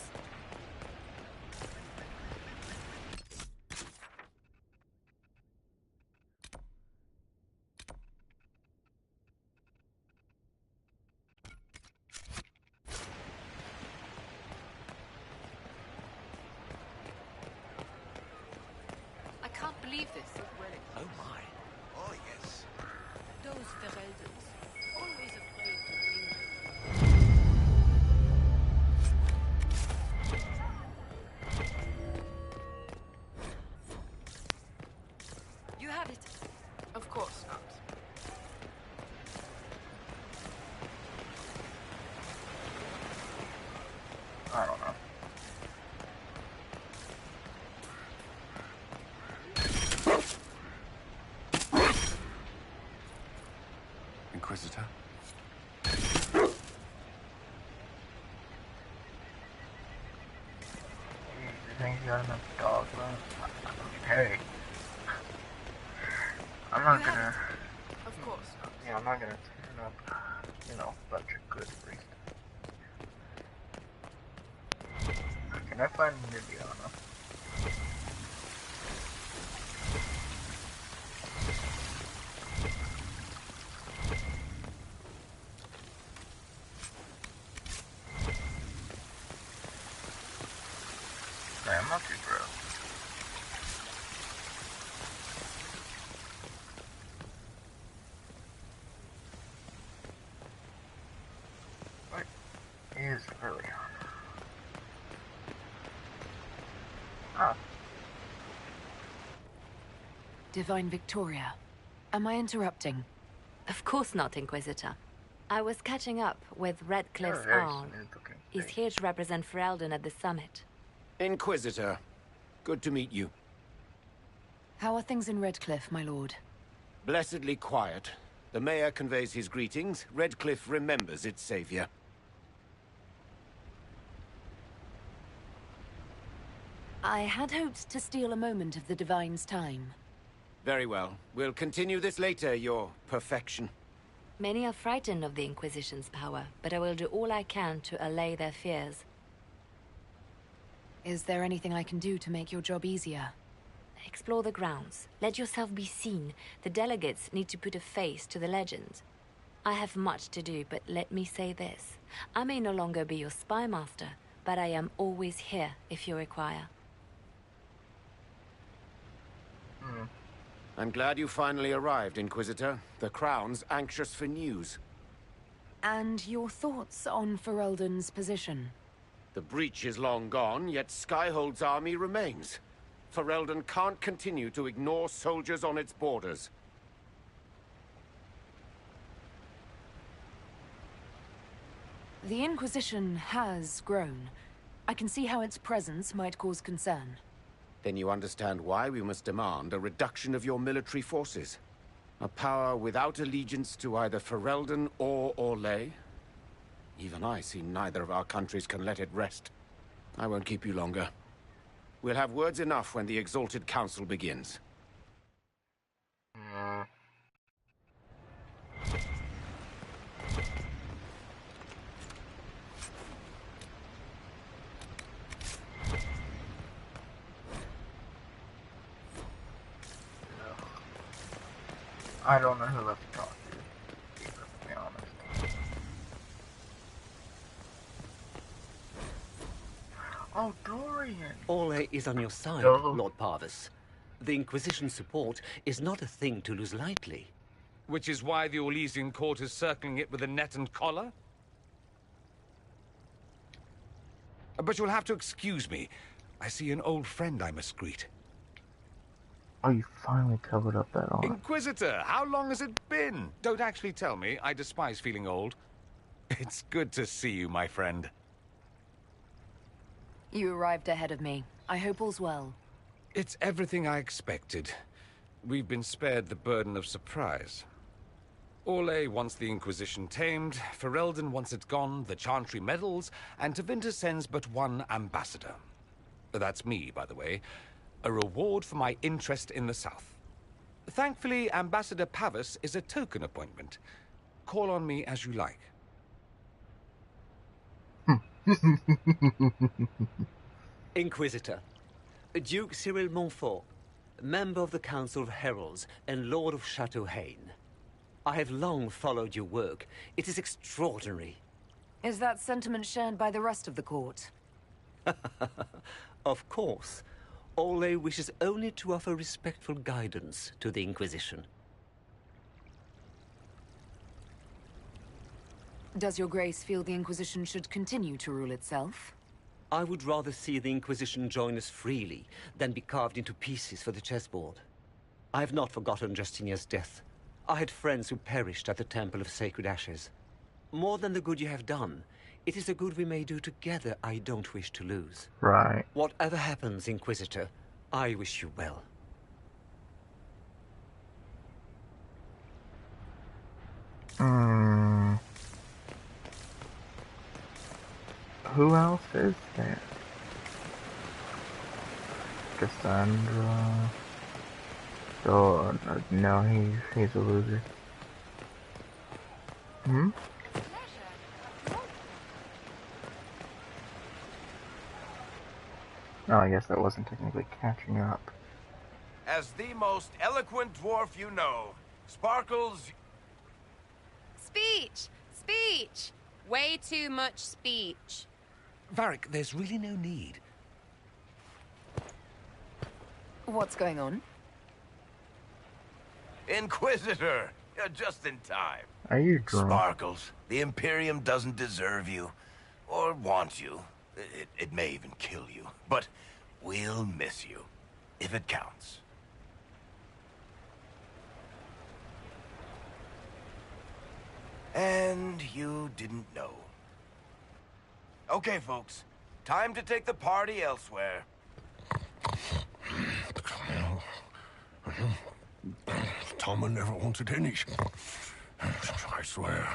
believe this? Oh my. Oh, yes. Those Fereldans, always afraid to bring. You have it. Of course not. I don't know. Inquisitor? You think you got enough dogs left? Hey. I'm not gonna... Of course not. Yeah, I'm not gonna turn up, you know, a bunch of good priest. Can I find Nibiana? Okay, I'm not too bro. What is really on? Oh. Divine Victoria, am I interrupting? Of course not, Inquisitor. I was catching up with Redcliffe's Arl. He's here to represent Ferelden at the summit. Inquisitor, good to meet you. How are things in Redcliffe, my lord? Blessedly quiet. The mayor conveys his greetings. Redcliffe remembers its savior. I had hoped to steal a moment of the Divine's time. Very well. We'll continue this later, your perfection. Many are frightened of the Inquisition's power, but I will do all I can to allay their fears. Is there anything I can do to make your job easier? Explore the grounds. Let yourself be seen. The delegates need to put a face to the legend. I have much to do, but let me say this. I may no longer be your spy master, but I am always here if you require. I'm glad you finally arrived, Inquisitor. The Crown's anxious for news. And your thoughts on Ferelden's position? The breach is long gone, yet Skyhold's army remains. Ferelden can't continue to ignore soldiers on its borders. The Inquisition has grown. I can see how its presence might cause concern. Then you understand why we must demand a reduction of your military forces. A power without allegiance to either Ferelden or Orlais? Even I see neither of our countries can let it rest. I won't keep you longer. We'll have words enough when the Exalted Council begins. I don't know who left to talk to, to be perfectly honest. Oh, Dorian! Orlais is on your side, No. Lord Parvis. The Inquisition's support is not a thing to lose lightly. Which is why the Orlesian court is circling it with a net and collar? But you'll have to excuse me. I see an old friend I must greet. Oh, you finally covered up that arm. Inquisitor, how long has it been? Don't actually tell me. I despise feeling old. It's good to see you, my friend. You arrived ahead of me. I hope all's well. It's everything I expected. We've been spared the burden of surprise. Orlais wants the Inquisition tamed, Ferelden wants it gone, the Chantry meddles, and Tevinter sends but one ambassador. That's me, by the way. A reward for my interest in the South. Thankfully, Ambassador Pavis is a token appointment. Call on me as you like. Inquisitor, Duke Cyril Montfort, member of the Council of Heralds and Lord of Chateau Haine. I have long followed your work. It is extraordinary. Is that sentiment shared by the rest of the court? Of course. Ole wishes only to offer respectful guidance to the Inquisition. Does your grace feel the Inquisition should continue to rule itself? I would rather see the Inquisition join us freely than be carved into pieces for the chessboard. I have not forgotten Justinia's death. I had friends who perished at the Temple of Sacred Ashes. More than the good you have done, it is the good we may do together I don't wish to lose. Right. Whatever happens, Inquisitor, I wish you well. Who else is there? Cassandra. Oh, no, he's a loser. Hmm? Oh, I guess that wasn't technically catching up. As the most eloquent dwarf you know, Sparkles... Speech! Speech! Way too much speech. Varric, there's really no need. What's going on? Inquisitor! You're just in time. Are you drunk? Sparkles, the Imperium doesn't deserve you. Or want you. It may even kill you. But we'll miss you. If it counts. And you didn't know. Okay, folks. Time to take the party elsewhere. Toma never wanted any. I swear.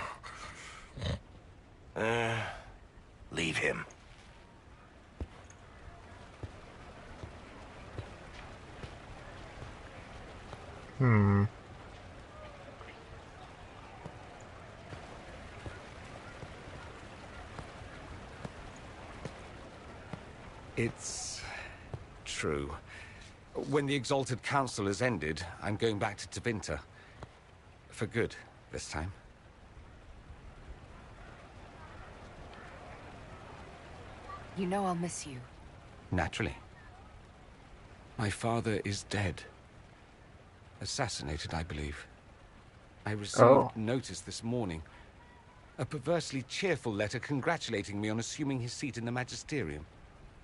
Leave him. It's true. When the Exalted Council has ended, I'm going back to Tevinter. For good, this time. You know I'll miss you. Naturally. My father is dead. Assassinated, I believe. I received notice this morning. A perversely cheerful letter congratulating me on assuming his seat in the Magisterium.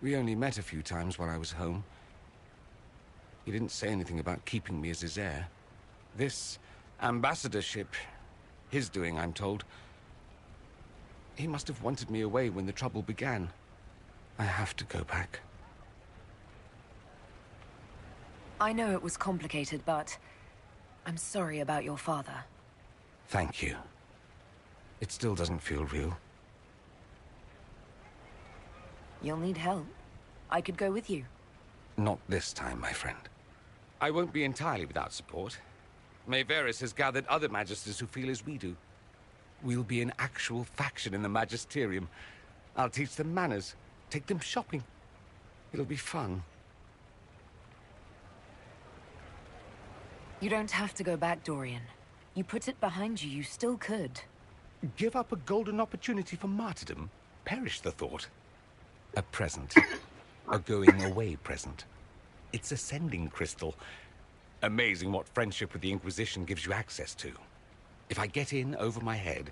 We only met a few times while I was home. He didn't say anything about keeping me as his heir. This ambassadorship, his doing, I'm told. He must have wanted me away when the trouble began. I have to go back. I know it was complicated, but I'm sorry about your father. Thank you. It still doesn't feel real. You'll need help. I could go with you. Not this time, my friend. I won't be entirely without support. Mayveris has gathered other magisters who feel as we do. We'll be an actual faction in the Magisterium. I'll teach them manners, take them shopping. It'll be fun. You don't have to go back, Dorian. You put it behind you, you still could. Give up a golden opportunity for martyrdom? Perish the thought. A present. A going-away present. It's a sending crystal. Amazing what friendship with the Inquisition gives you access to. If I get in over my head,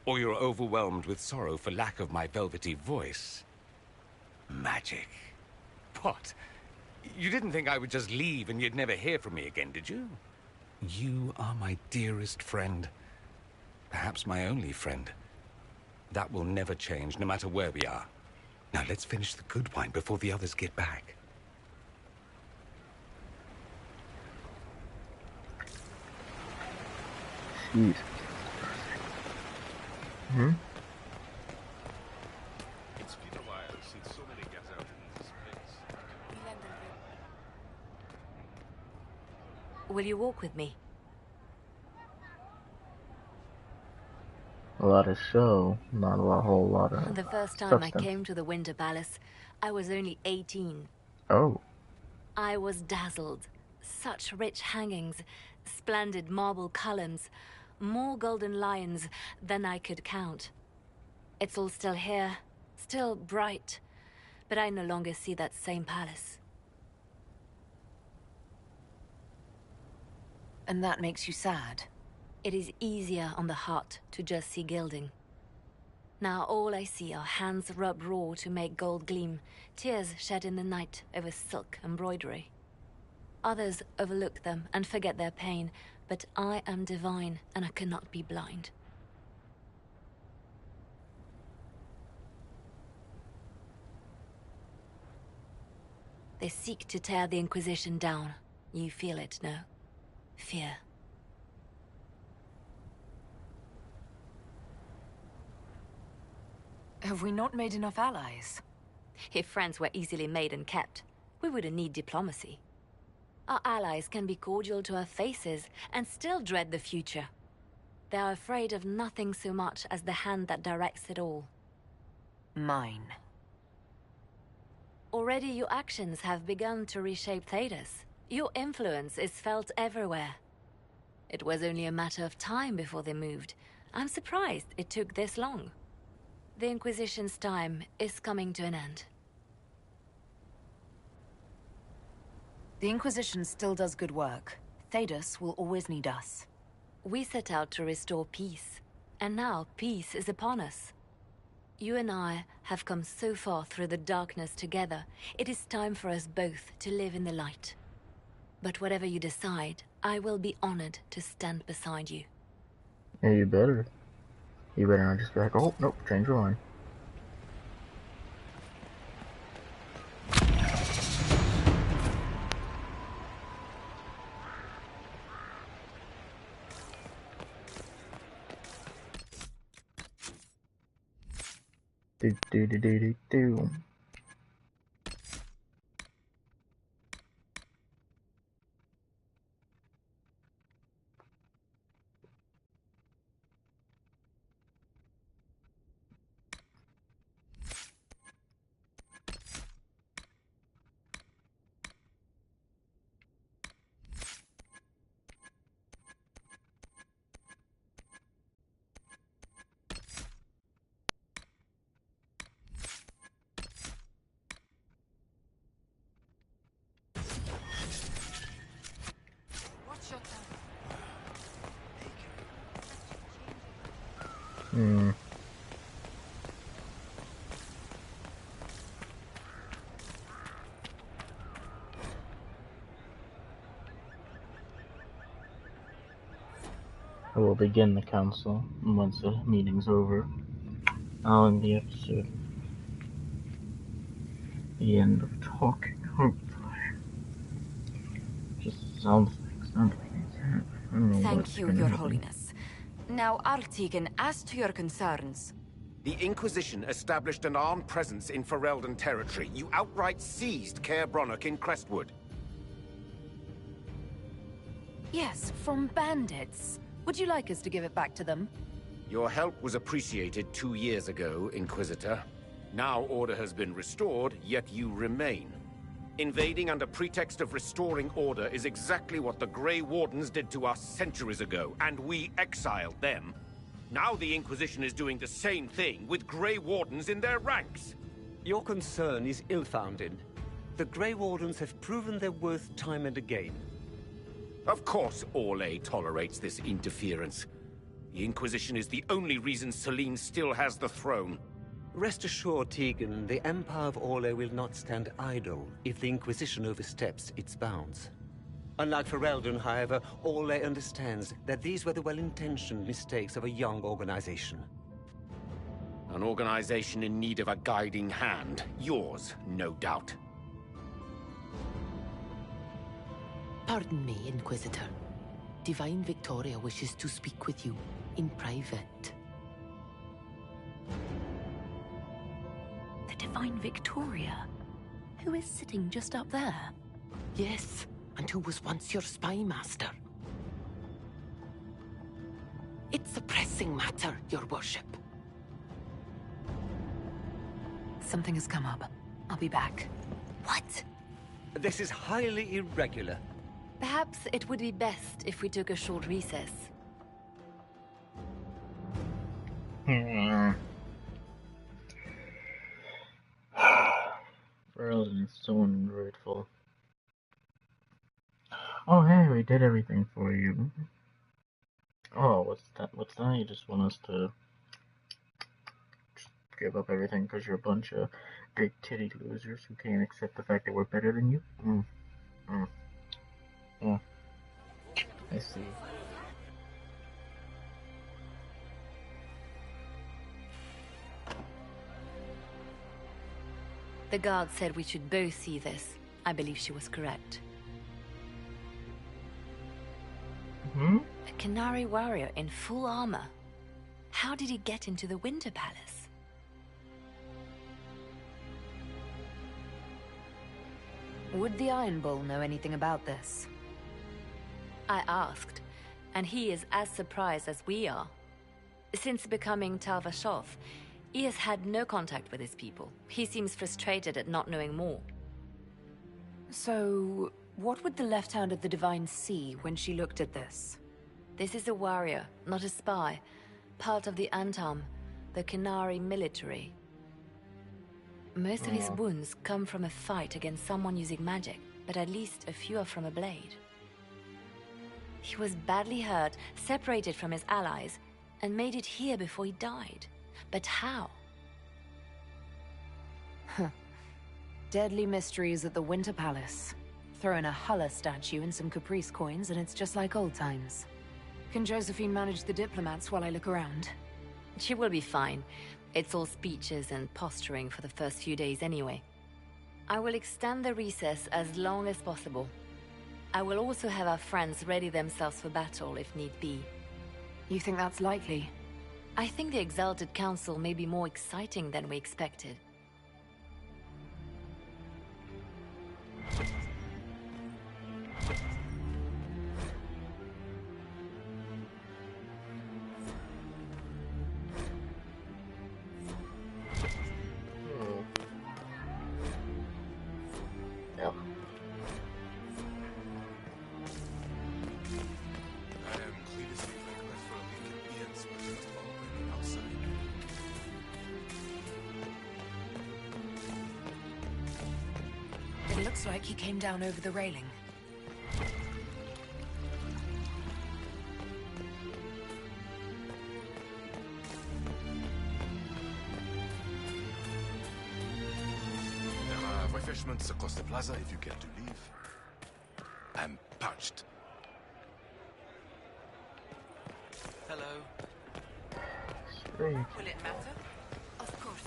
or you're overwhelmed with sorrow for lack of my velvety voice... magic. What? You didn't think I would just leave and you'd never hear from me again, did you? You are my dearest friend. Perhaps my only friend. That will never change, no matter where we are. Now let's finish the good wine before the others get back. Jeez. Hmm? It's been a while since so many get out in this place. Will you walk with me? A lot of show, not a whole lot of The first time substance. I came to the Winter Palace, I was only 18. Oh. I was dazzled. Such rich hangings, splendid marble columns, more golden lions than I could count. It's all still here, still bright, but I no longer see that same palace. And that makes you sad? It is easier on the heart to just see gilding. Now all I see are hands rubbed raw to make gold gleam, tears shed in the night over silk embroidery. Others overlook them and forget their pain, but I am divine and I cannot be blind. They seek to tear the Inquisition down. You feel it, no? Fear. Have we not made enough allies? If friends were easily made and kept, we wouldn't need diplomacy. Our allies can be cordial to our faces and still dread the future. They are afraid of nothing so much as the hand that directs it all. Mine. Already your actions have begun to reshape Thedas. Your influence is felt everywhere. It was only a matter of time before they moved. I'm surprised it took this long. The Inquisition's time is coming to an end. The Inquisition still does good work. Thedas will always need us. We set out to restore peace, and now peace is upon us. You and I have come so far through the darkness together. It is time for us both to live in the light. But whatever you decide, I will be honored to stand beside you. Yeah, you better. You better not just be like, oh, nope, change your mind. Do do do do do do. Hmm. I will begin the council once the meeting's over. I'll end the episode. The end of talking, hopefully. Just something. I don't know Thank what's you, gonna Your happen. Holiness. Now, Artigan, as to your concerns. The Inquisition established an armed presence in Ferelden territory. You outright seized Caer Bronach in Crestwood. Yes, from bandits. Would you like us to give it back to them? Your help was appreciated 2 years ago, Inquisitor. Now order has been restored, yet you remain. Invading under pretext of restoring order is exactly what the Grey Wardens did to us centuries ago, and we exiled them. Now the Inquisition is doing the same thing with Grey Wardens in their ranks. Your concern is ill-founded. The Grey Wardens have proven their worth time and again. Of course Orlais tolerates this interference. The Inquisition is the only reason Selene still has the throne. Rest assured, Tegan, the Empire of Orlais will not stand idle if the Inquisition oversteps its bounds. Unlike Ferelden, however, Orlais understands that these were the well-intentioned mistakes of a young organization. An organization in need of a guiding hand. Yours, no doubt. Pardon me, Inquisitor. Divine Victoria wishes to speak with you in private. The Divine Victoria? Who is sitting just up there? Yes, and who was once your spy master. It's a pressing matter, Your Worship. Something has come up. I'll be back. What? This is highly irregular. Perhaps it would be best if we took a short recess. Ferelden is so ungrateful. Oh, hey, we did everything for you. Oh, what's that? What's that? You just want us to just give up everything because you're a bunch of big titty losers who can't accept the fact that we're better than you? Yeah, I see. The guard said we should both see this. I believe she was correct. A Canary warrior in full armor. How did he get into the Winter Palace? Would the Iron Bull know anything about this? I asked, and he is as surprised as we are. Since becoming Talvashov, he has had no contact with his people. He seems frustrated at not knowing more. So, what would the left hand of the Divine see when she looked at this? This is a warrior, not a spy. Part of the Antam, the Canary military. Most of his wounds come from a fight against someone using magic, but at least a few are from a blade. He was badly hurt, separated from his allies, and made it here before he died. But how? Deadly mysteries at the Winter Palace. Throw in a Hulla statue and some Caprice coins, and it's just like old times. Can Josephine manage the diplomats while I look around? She will be fine. It's all speeches and posturing for the first few days anyway. I will extend the recess as long as possible. I will also have our friends ready themselves for battle if need be. You think that's likely? I think the Exalted Council may be more exciting than we expected. Yep. It looks like he came down over the railing. There are refreshments across the plaza if you care to leave. I'm parched. Hello. Will it matter? Of course.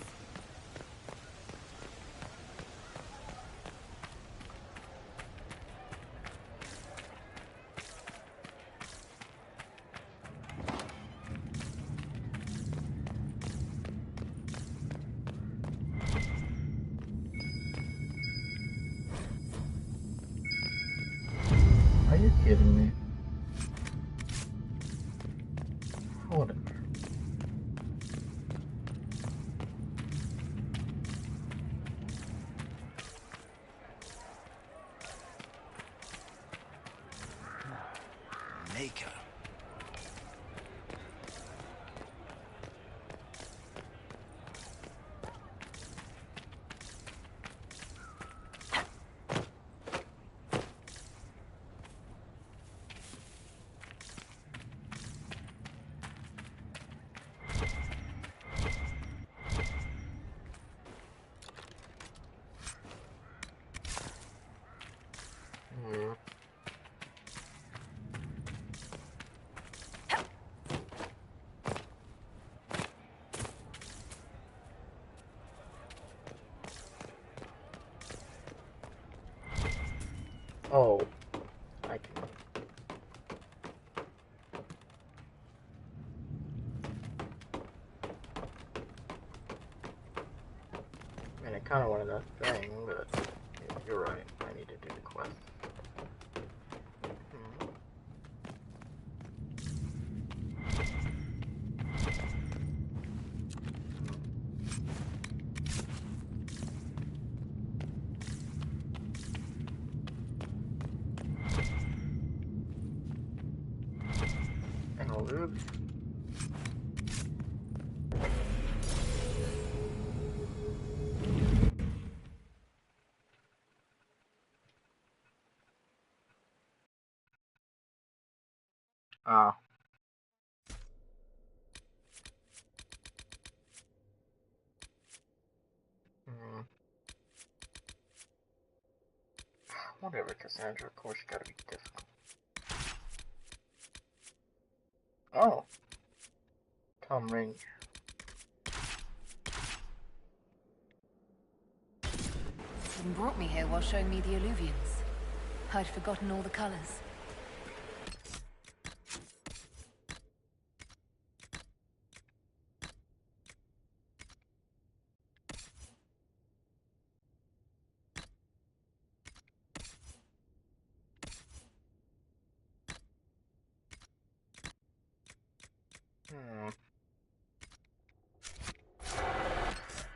Are you kidding me? Whatever. Maker. Oh, I can. I mean, I kind of wanted that thing, but yeah, you're right. I need to do the quest. Dude. Oh. Whatever, Cassandra. Of course, you gotta be difficult. Oh. Tom Ring. You brought me here while showing me the alluvians. I'd forgotten all the colors.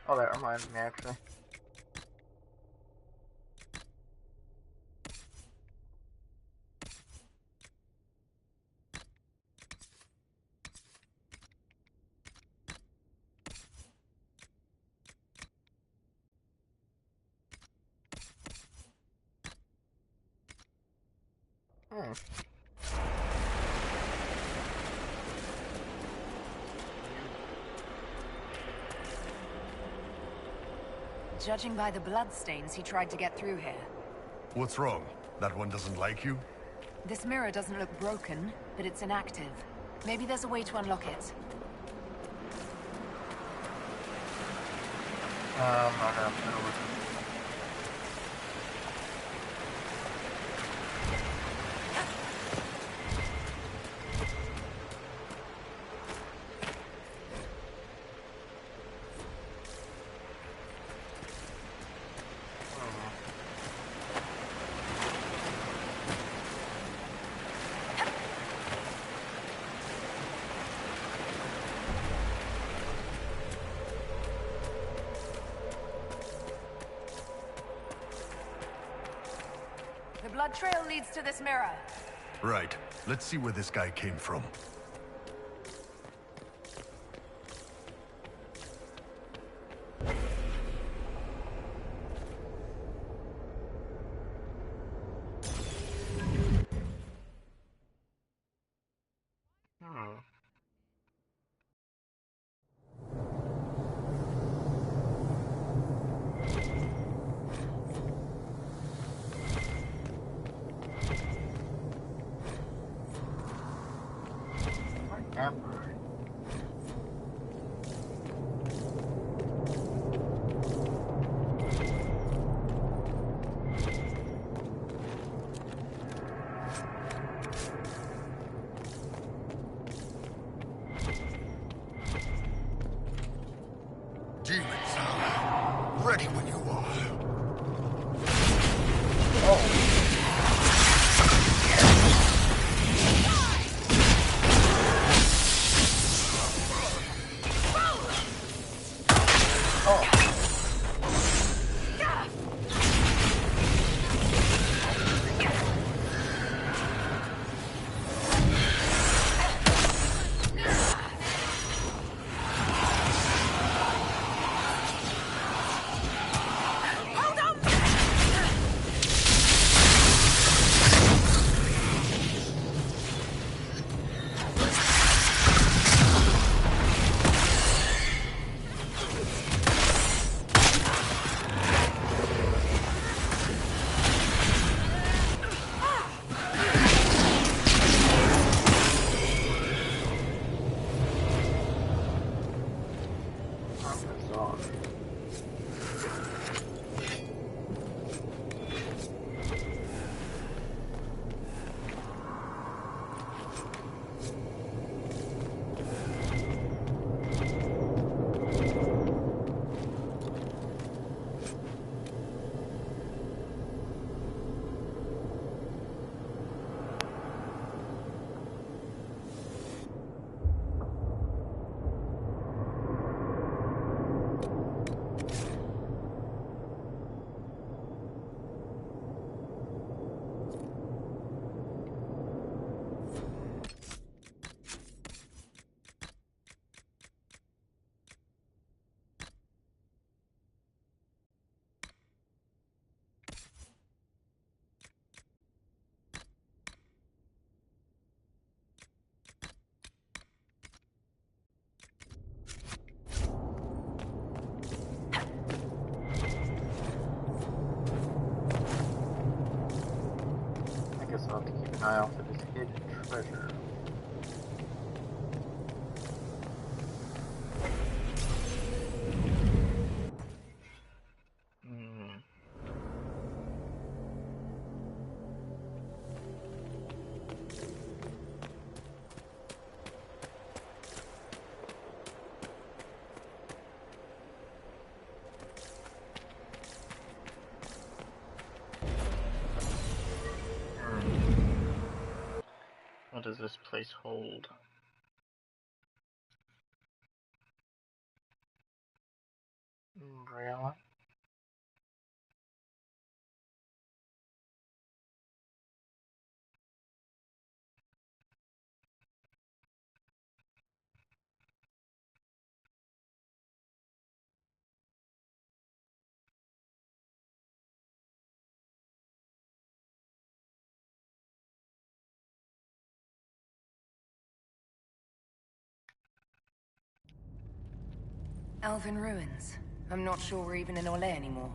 Oh, that reminds me, actually. Judging by the bloodstains, he tried to get through here. What's wrong? That one doesn't like you? This mirror doesn't look broken, but it's inactive. Maybe there's a way to unlock it. I have to know. The blood trail leads to this mirror. Right. Let's see where this guy came from. Isle for this hidden treasure. What does this place hold? Umbrella. Elven ruins. I'm not sure we're even in Orlais anymore.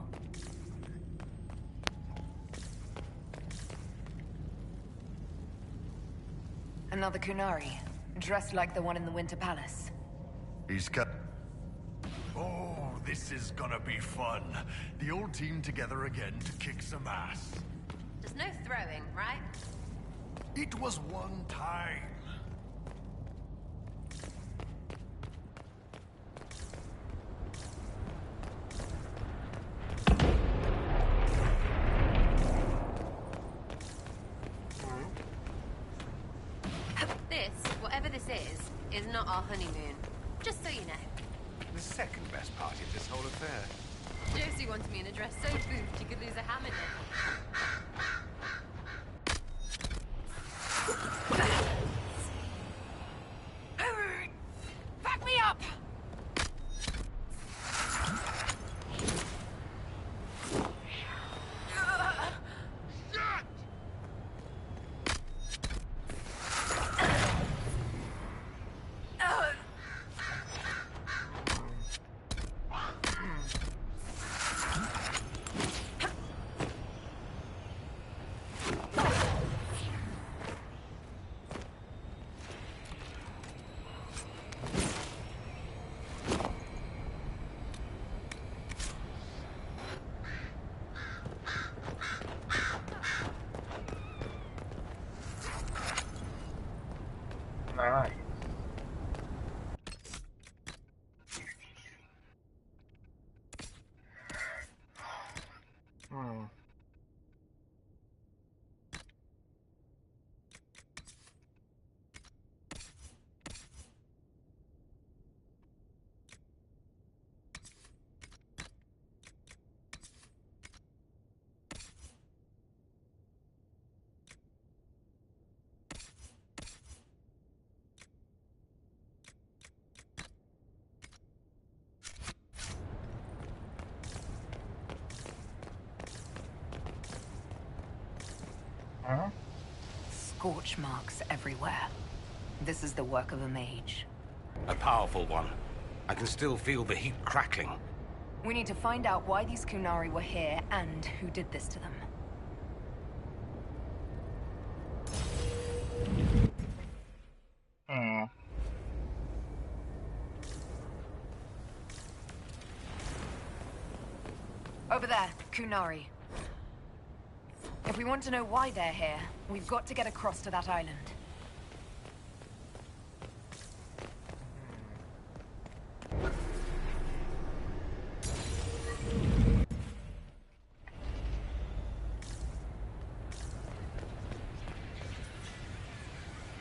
Another Kunari, dressed like the one in the Winter Palace. He's cut. Oh, this is gonna be fun. The old team together again to kick some ass. There's no throwing, right? It was one time. This, whatever this is not our honeymoon. Just so you know. The second best part of this whole affair. Josie wanted me in a dress so boofed you could lose a ham in it. Back me up! Alright. Huh? Scorch marks everywhere. This is the work of a mage. A powerful one. I can still feel the heat crackling. We need to find out why these Kunari were here and who did this to them. Over there, Kunari. If we want to know why they're here, we've got to get across to that island.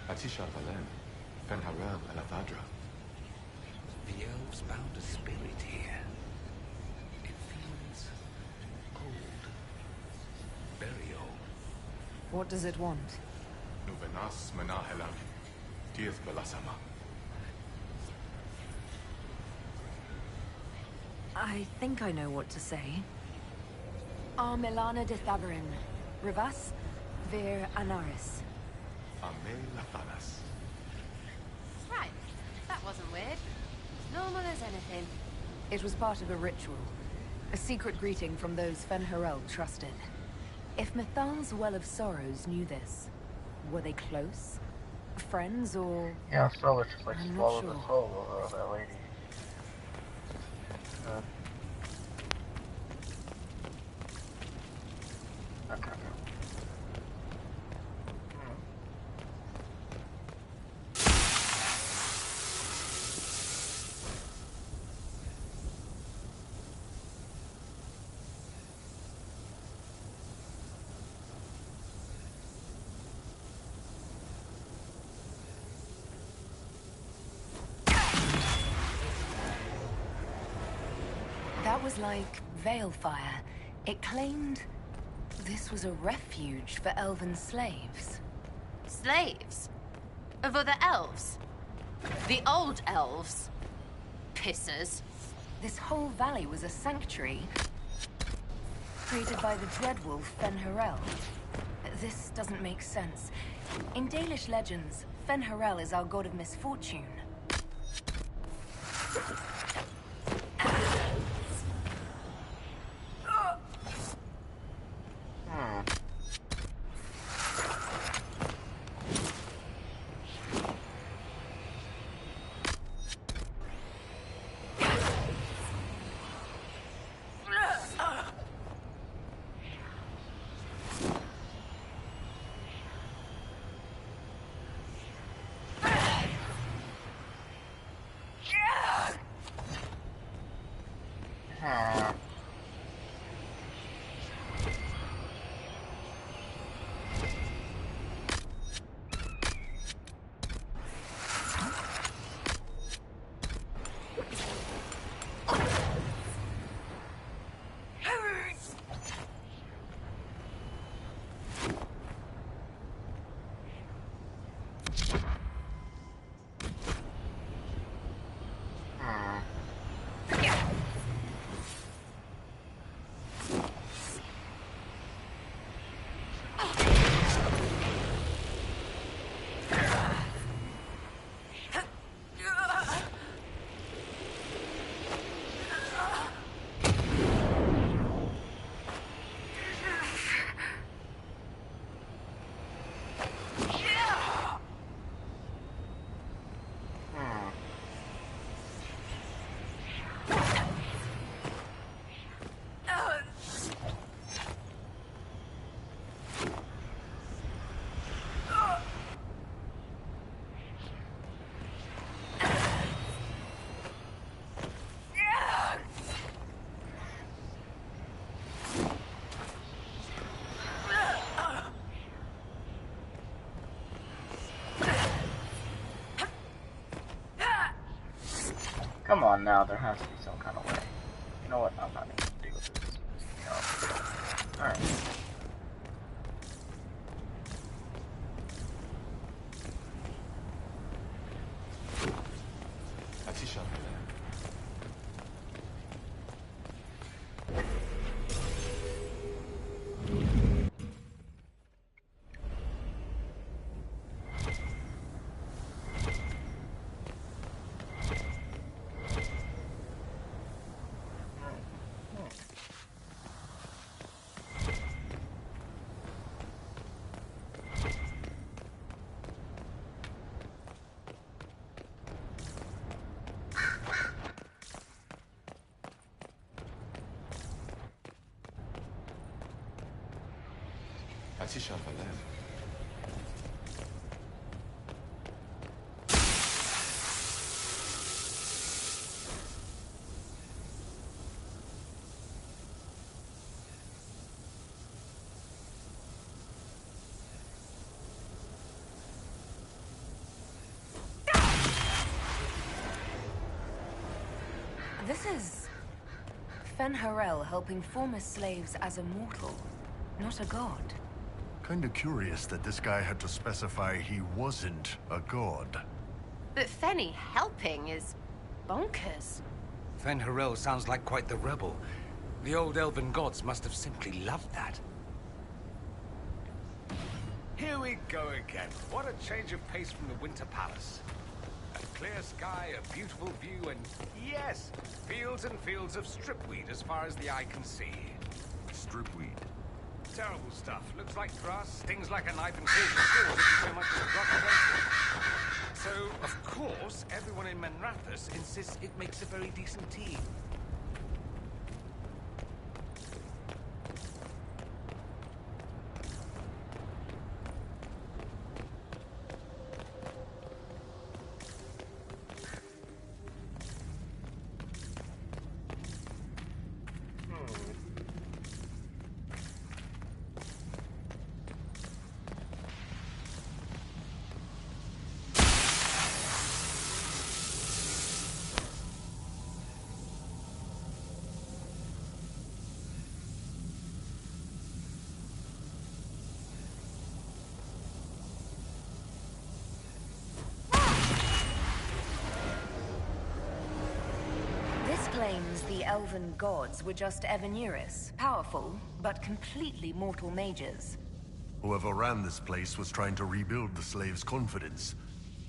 Atisha Valen, Fenharel Elavadra. The elves bound a spirit here. It feels old. Very old. What does it want? Nuvenas Menahelam, Dieth Belasama. I think I know what to say. Milana de Thabarin. Rivas, Vir Anaris. Ame Lathanas. Right. That wasn't weird. As normal as anything. It was part of a ritual. A secret greeting from those Fenharel trusted. If Mithal's Well of Sorrows knew this, Were they close? Friends or... Yeah, so let's just like I'm swallow not the sure. soul of that lady. Okay. That was like Veilfire. It claimed this was a refuge for elven slaves. Slaves? Of other elves? The old elves? Pissers. This whole valley was a sanctuary created by the dreadwolf Fen'Harel. This doesn't make sense. In Dalish legends, Fen'Harel is our god of misfortune. Come on now, there has to be some kind of way. You know what? I'm not even gonna deal with this. No. Alright. This is Fen'Harel helping former slaves as a mortal, not a god. Kinda curious that this guy had to specify he wasn't a god. But Fenny helping is bonkers. Fen'Harel sounds like quite the rebel. The old elven gods must have simply loved that. Here we go again. What a change of pace from the Winter Palace. A clear sky, a beautiful view, and yes, fields and fields of stripweed as far as the eye can see. Stripweed? terrible stuff. Looks like grass, stings like a knife, and kills your sores if you so much as brush against it. So, of course, everyone in Menrathus insists it makes a very decent tea. Claims the elven gods were just Evaneris, powerful, but completely mortal mages. Whoever ran this place was trying to rebuild the slaves' confidence.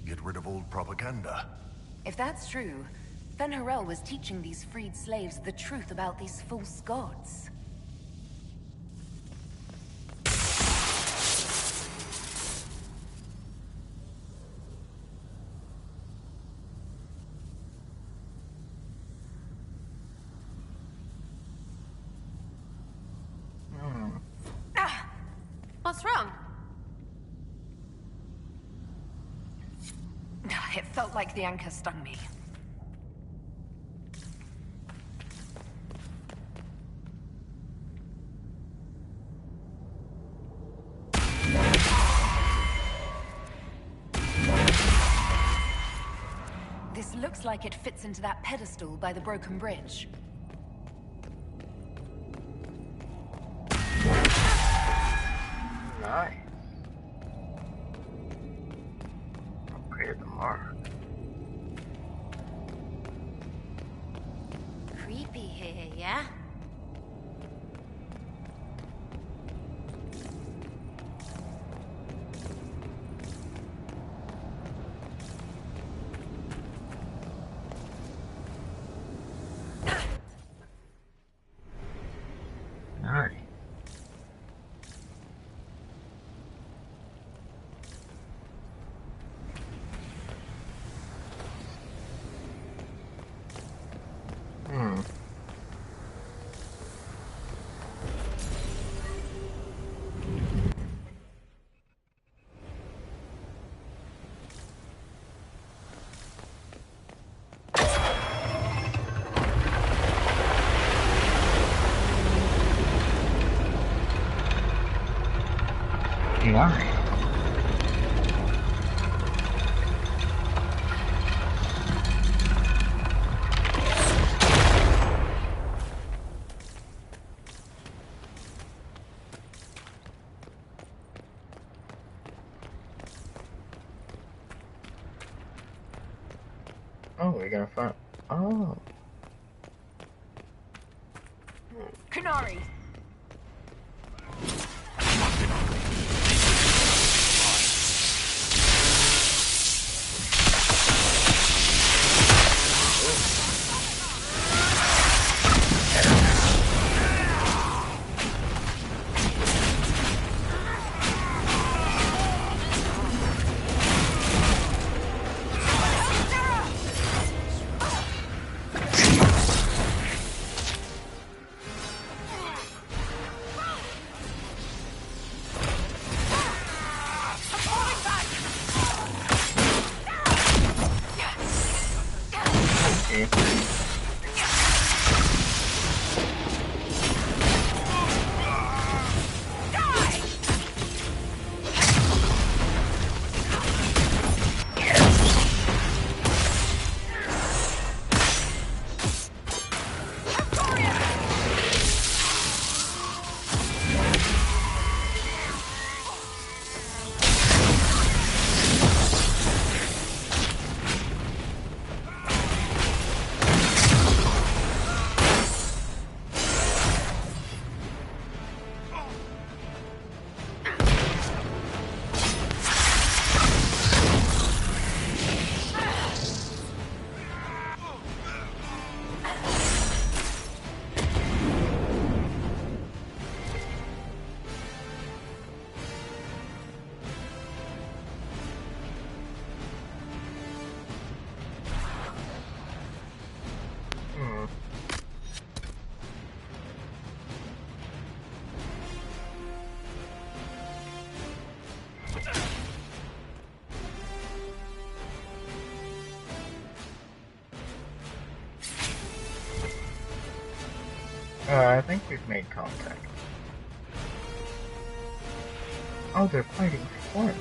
Get rid of old propaganda. If that's true, then Harel was teaching these freed slaves the truth about these false gods. What's wrong? It felt like the anchor stung me. This looks like it fits into that pedestal by the broken bridge. Nice. Upgraded the mark. Creepy here, yeah? Alright. Alright. Oh, we gotta find. Oh. Canary! I think we've made contact. Oh, they're fighting for me.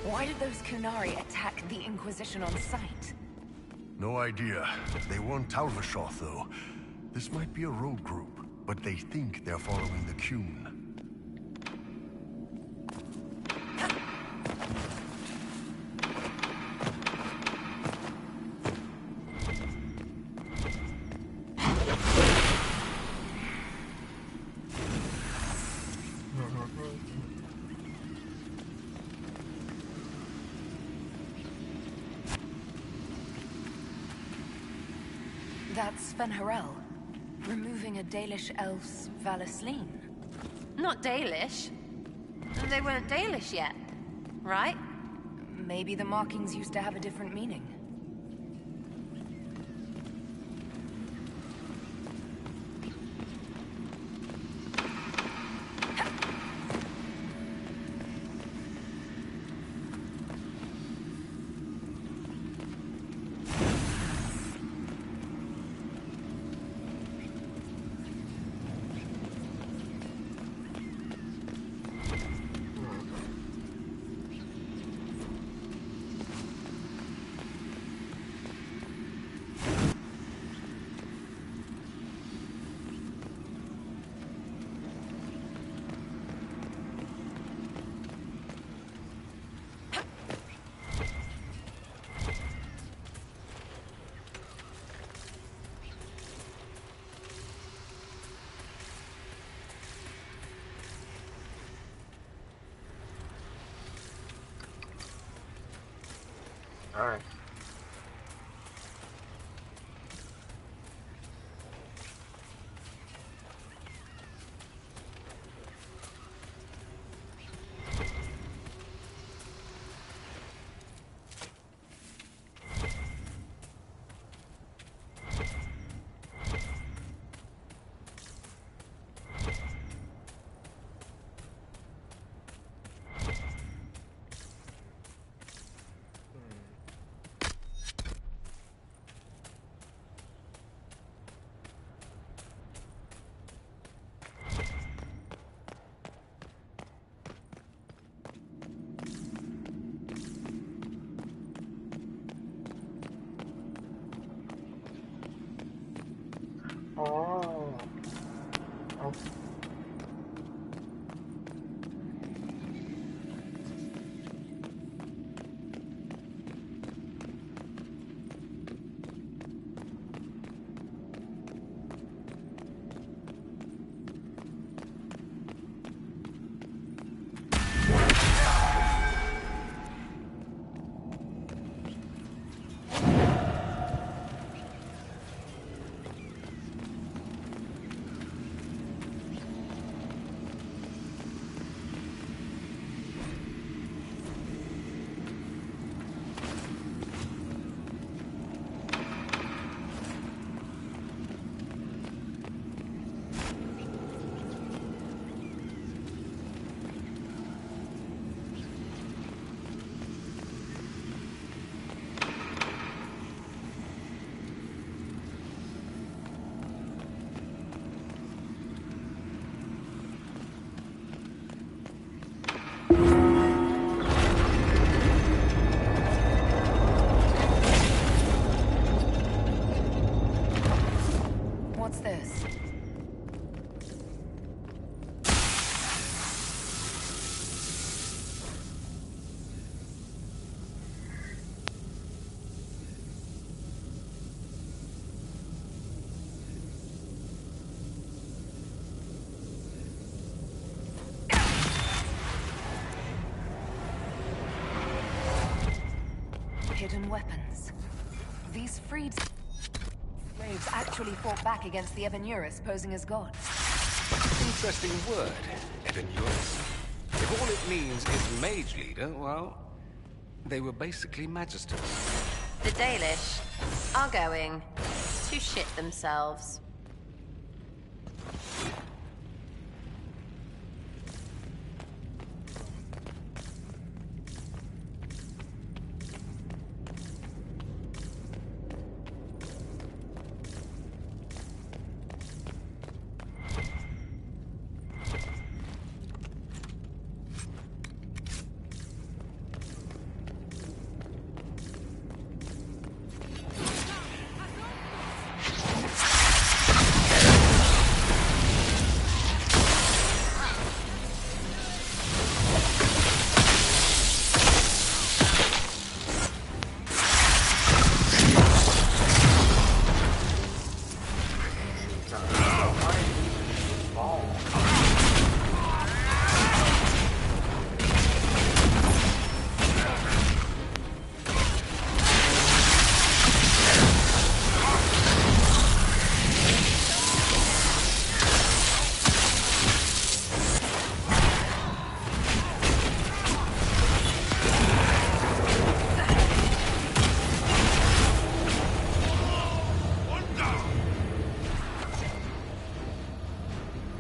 Why did those Kunari attack the Inquisition on sight? No idea. They weren't Talvashoth, though. This might be a rogue group, but they think they're following the Qun. That's Sven-Harel, removing a Dalish elf's Valisleen. Not Dalish. They weren't Dalish yet, right? Maybe the markings used to have a different meaning. Alright. Oh. Oh. What's this? Hidden weapons. These freed slaves actually fought back against the Evenurus posing as gods. Interesting word, Evenurus. If all it means is mage leader, well, they were basically magisters. The Dalish are going to shit themselves.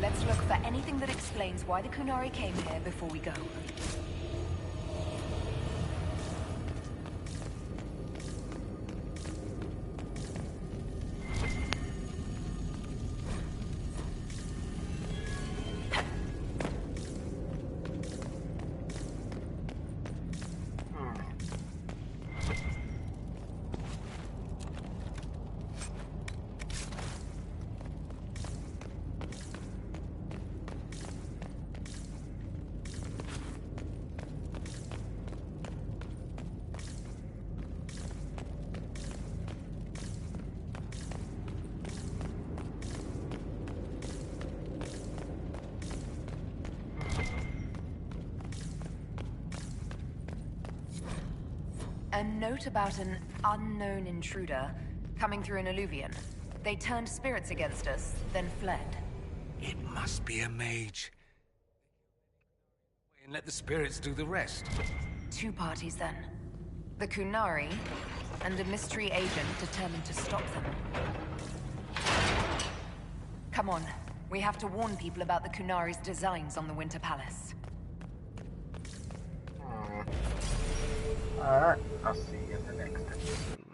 Let's look for anything that explains why the Kunari came here before we go. A note about an unknown intruder coming through an alluvion. They turned spirits against us, then fled. It must be a mage. And let the spirits do the rest. Two parties then. The Kunari, and a mystery agent determined to stop them. Come on. We have to warn people about the Kunari's designs on the Winter Palace. Alright, I'll see you in the next episode.